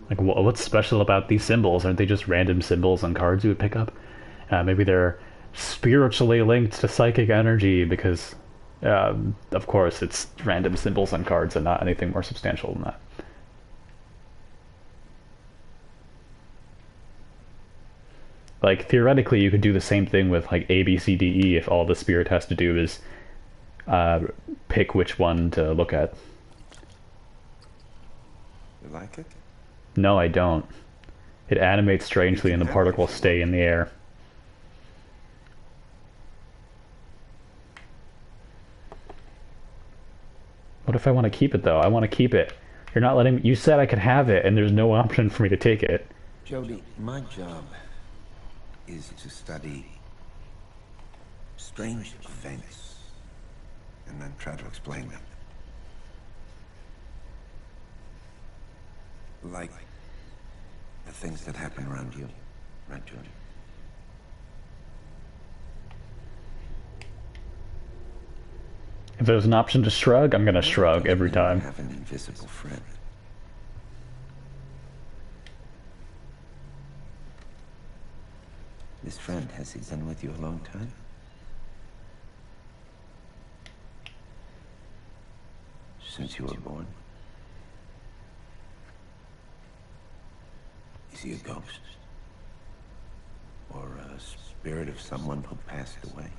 Like, what's special about these symbols? Aren't they just random symbols on cards you would pick up? Maybe they're spiritually linked to psychic energy because, of course, it's random symbols on cards and not anything more substantial than that. Like, theoretically, you could do the same thing with, like, A, B, C, D, E if all the spirit has to do is pick which one to look at. You like it? No, I don't. It animates strangely and the particles stay in the air. What if I want to keep it, though? I want to keep it. You're not letting me... You said I could have it, and there's no option for me to take it. Jody, my job is to study strange events and then try to explain them. Like the things that happen around you, right, Jody? If there's an option to shrug, I'm gonna shrug every time. I have an invisible friend. This friend, has he been with you a long time? Since you were born? Is he a ghost? Or a spirit of someone who passed away?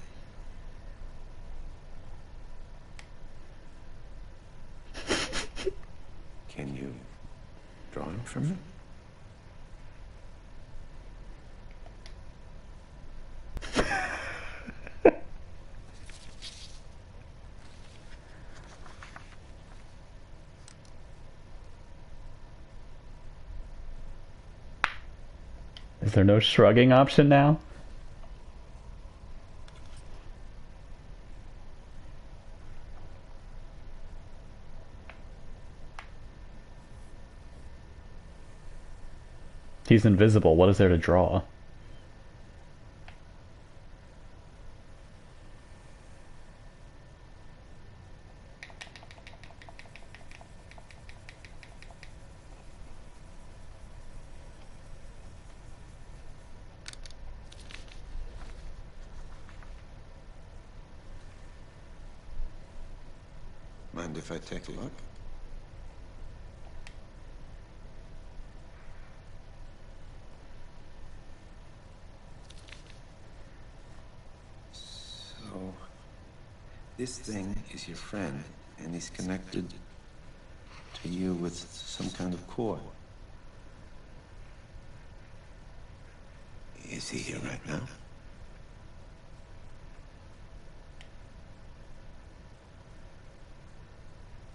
Can you draw him for me? Is there no shrugging option now? He's invisible. What is there to draw? Mind if I take a look? So, this thing is your friend, and he's connected to you with some kind of cord. Is he here right now?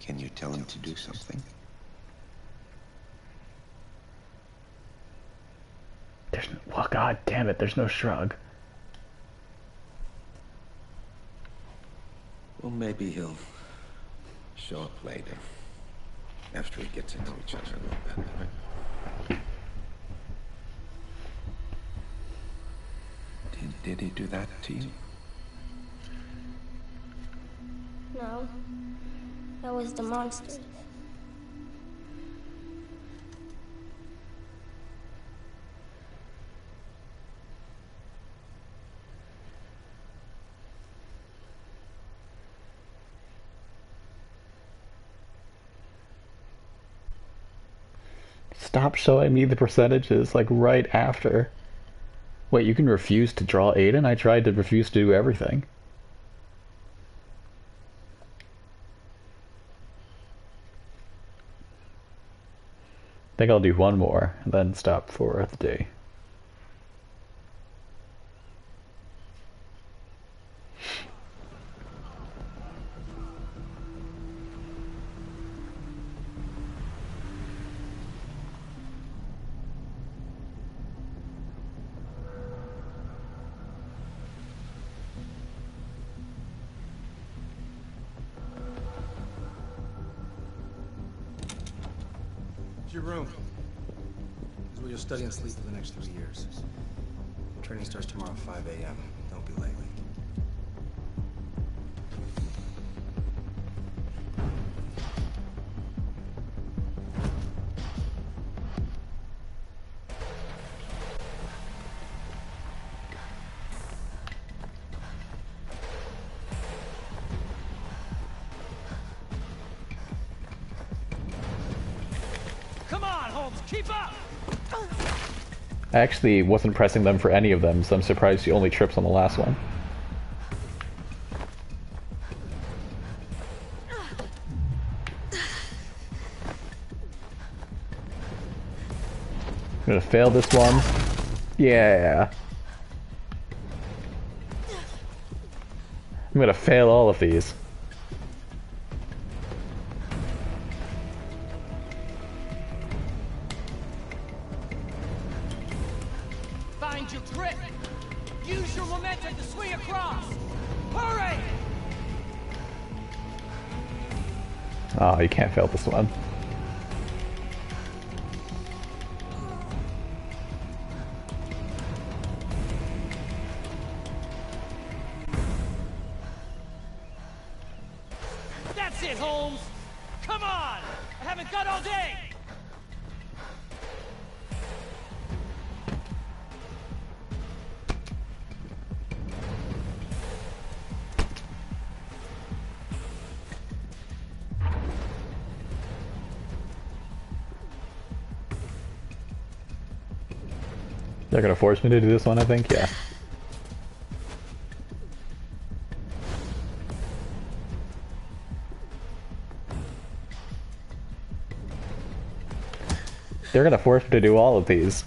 Can you tell him to do something? There's no, oh god damn it, there's no shrug. Well, maybe he'll show up later, after we get to know each other a little bit, right? Did he do that to you? No. That was the monster. Stop showing me the percentages, like, right after. Wait, you can refuse to draw Aiden? I tried to refuse to do everything. I think I'll do one more, and then stop for the day. It's your room. This is where you'll study and sleep for the next 3 years. Training starts tomorrow at 5 a.m. Don't be late. Come on, Holmes, keep up! I actually wasn't pressing them for any of them, so I'm surprised he only trips on the last one. I'm gonna fail this one. Yeah. I'm gonna fail all of these. Find your grip! Use your momentum to swing across! Hurry! Oh, you can't fail this one. That's it, Holmes! Come on! I haven't got all day! They're gonna force me to do this one, I think? Yeah. They're gonna force me to do all of these.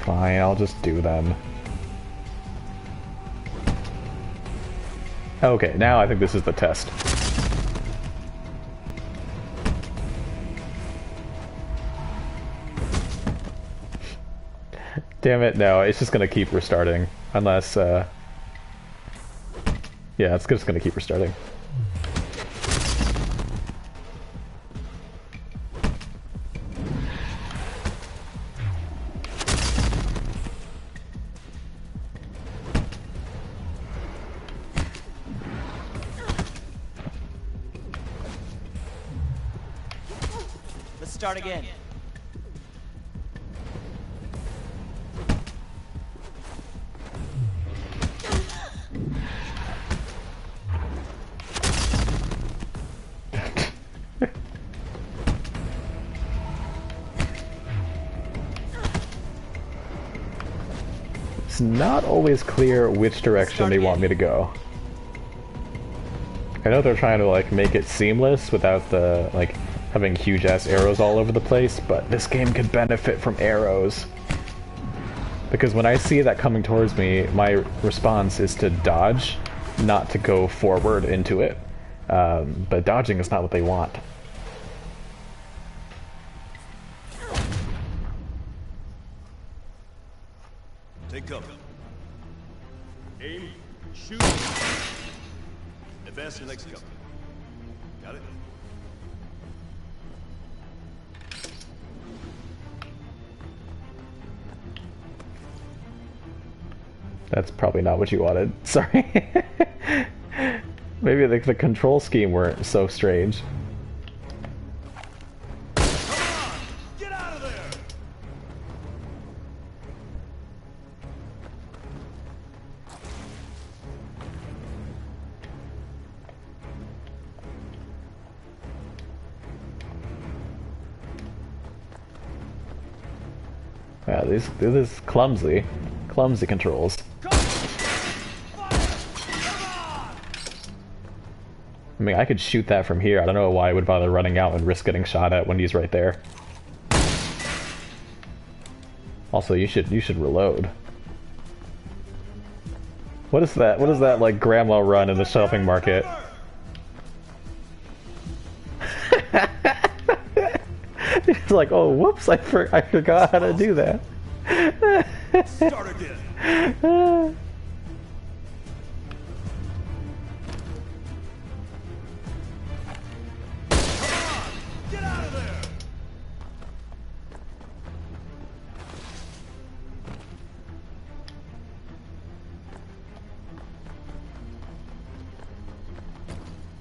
Fine, I'll just do them. Okay, now I think this is the test. Damn it, no, it's just gonna keep restarting. Unless, yeah, it's just gonna keep restarting. Let's start again. It's not always clear which direction they want me to go. I know they're trying to like make it seamless without the like having huge ass arrows all over the place, but this game could benefit from arrows. Because when I see that coming towards me, my response is to dodge, not to go forward into it. But dodging is not what they want. Take cover. Aim, shoot. Advance to the next cover. Got it? That's probably not what you wanted. Sorry. Maybe the control scheme weren't so strange. Yeah, this is clumsy controls. I mean, I could shoot that from here. I don't know why I would bother running out and risk getting shot at when he's right there. Also, you should reload. What is that? What is that like grandma run in the shopping market? It's like, oh, whoops! I forgot how to do that. Start again.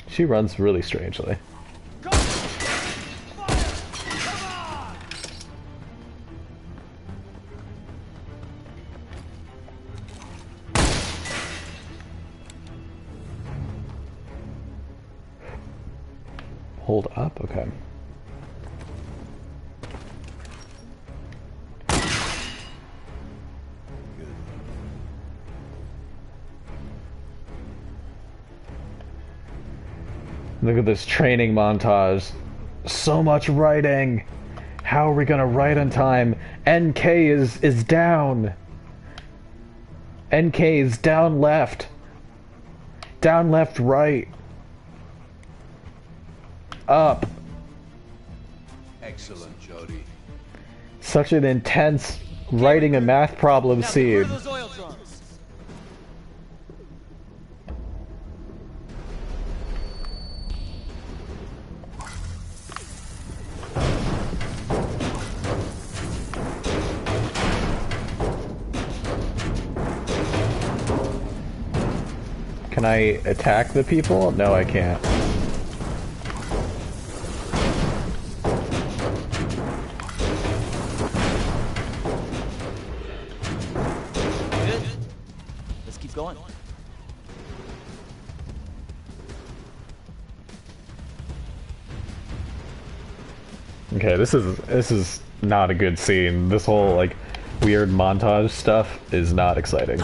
She runs really strangely. Hold up, okay. Look at this training montage. So much writing. How are we gonna write on time? NK is down. NK is down left. Down left right. Up. Excellent, Jody. Such an intense writing a math problem scene. Can I attack the people? No, I can't. Good. Let's keep going. Okay, this is not a good scene. This whole like weird montage stuff is not exciting.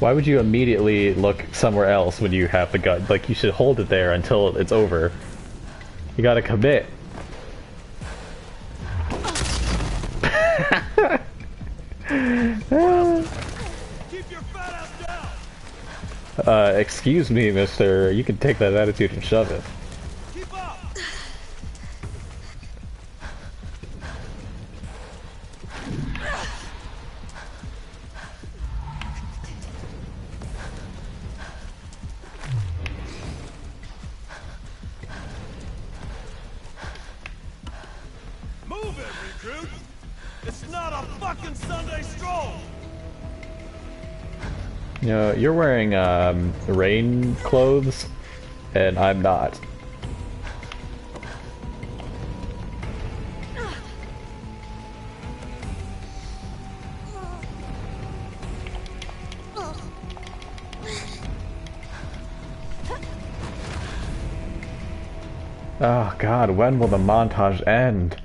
Why would you immediately look somewhere else when you have the gun? Like, you should hold it there until it's over. You gotta commit. Excuse me, mister. You can take that attitude and shove it. Move it, recruit! It's not a fucking Sunday stroll! You know, you're wearing, rain clothes, and I'm not. Oh god, when will the montage end?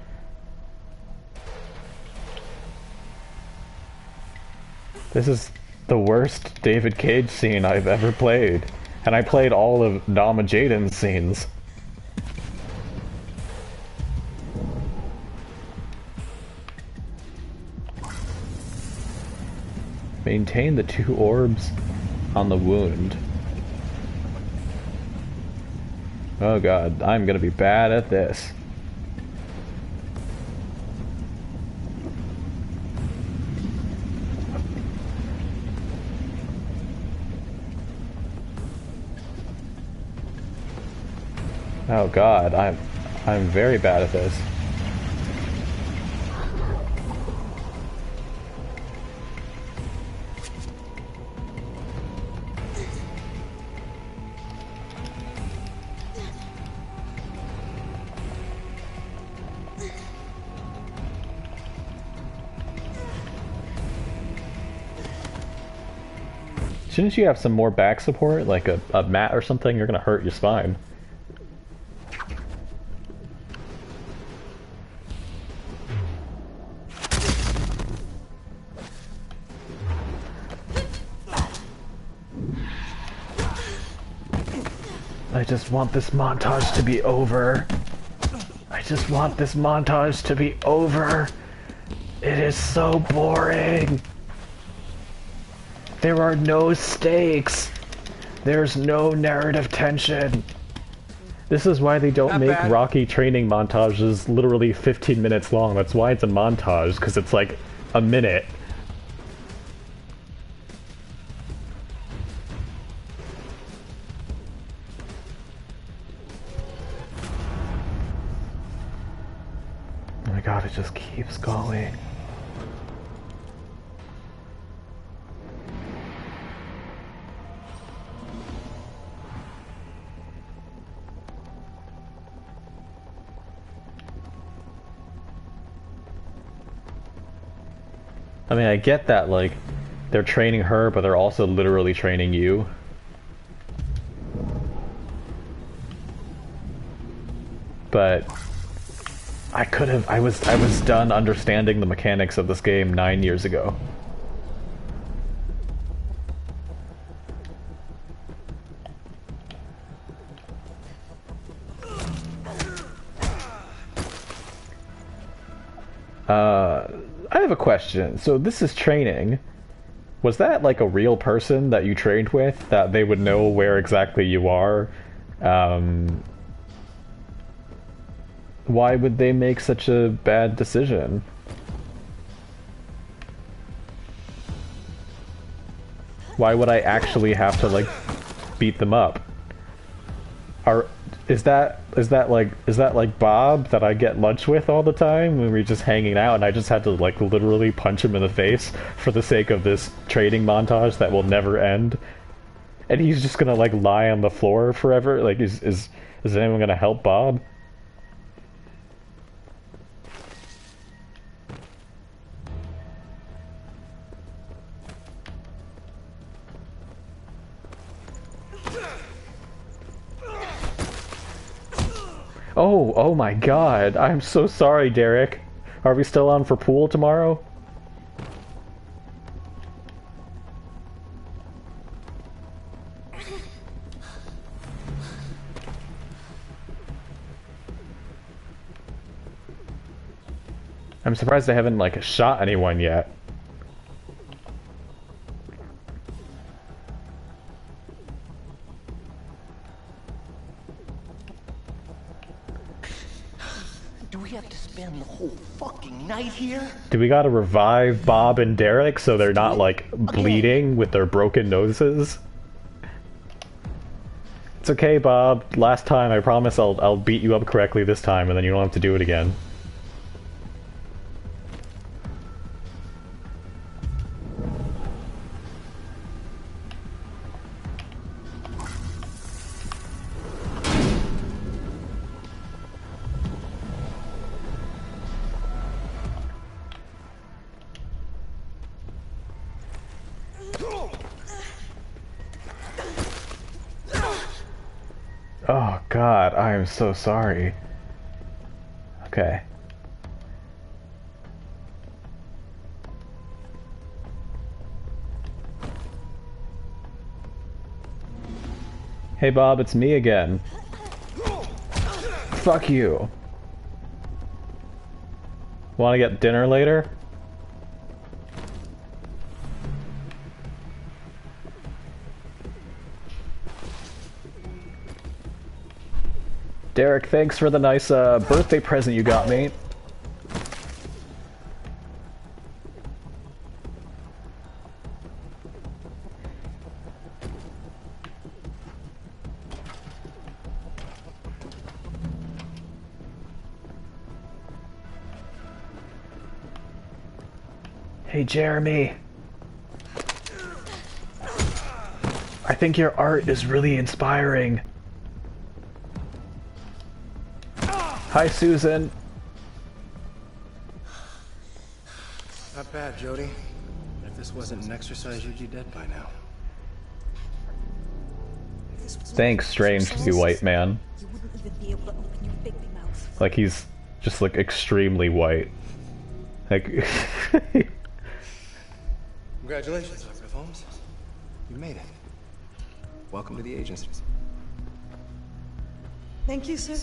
This is the worst David Cage scene I've ever played. And I played all of Nama Jaden's scenes. Maintain the 2 orbs on the wound. Oh god, I'm gonna be bad at this. Oh god, I'm very bad at this. Shouldn't you have some more back support, like a mat or something? You're gonna hurt your spine. I just want this montage to be over. I just want this montage to be over. It is so boring. There are no stakes. There's no narrative tension. This is why they don't make Rocky training montages literally 15 minutes long. That's why it's a montage, because it's like a minute. Oh my god, it just keeps going. I mean, I get that, like, they're training her, but they're also literally training you. But I was done understanding the mechanics of this game 9 years ago. I have a question. So this is training. Was that like a real person that you trained with, that they would know where exactly you are? Why would they make such a bad decision? Why would I actually have to, like, beat them up? Is that like Bob that I get lunch with all the time when we're just hanging out and I just had to, like, literally punch him in the face for the sake of this training montage that will never end? And he's just gonna, like, lie on the floor forever? Like, is anyone gonna help Bob? Oh my god, I'm so sorry, Derek. Are we still on for pool tomorrow? I'm surprised they haven't, like, shot anyone yet. Do we have to spend the whole fucking night here? Do we gotta revive Bob and Derek so they're not, like, bleeding with their broken noses? It's okay, Bob. Last time, I promise I'll beat you up correctly this time, and then you don't have to do it again. Oh God, I am so sorry. Okay. Hey Bob, it's me again. Fuck you. Wanna get dinner later? Derek, thanks for the nice birthday present you got me. Hey Jeremy. I think your art is really inspiring. Hi, Susan. Not bad, Jody. If this wasn't an exercise, you'd be dead by now. Thanks, strangely white man. You wouldn't even be able to open your big mouth. Like he's just like extremely white. Like Congratulations, Dr. Holmes. You made it. Welcome to the agency. Thank you, sir.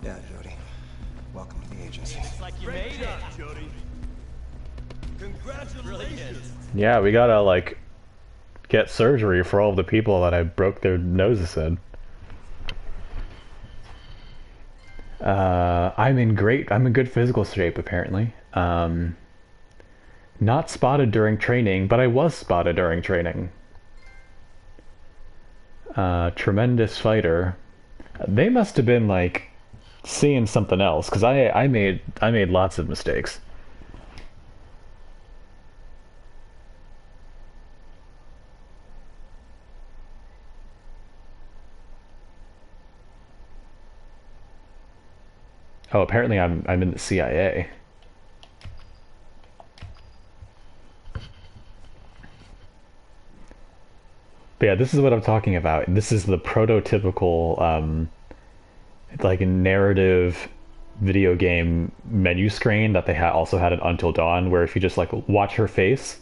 Yeah, Jody. Welcome to the agency. Looks like you made it, Jody. Congratulations. yeah, we gotta like get surgery for all of the people that I broke their noses in. I'm in good physical shape apparently. Not spotted during training, but I was spotted during training. Tremendous fighter. They must have been like seeing something else, because I made lots of mistakes. Oh, apparently I'm in the CIA. But yeah, this is what I'm talking about. This is the prototypical like a narrative video game menu screen that they also had in Until Dawn, where if you just like watch her face,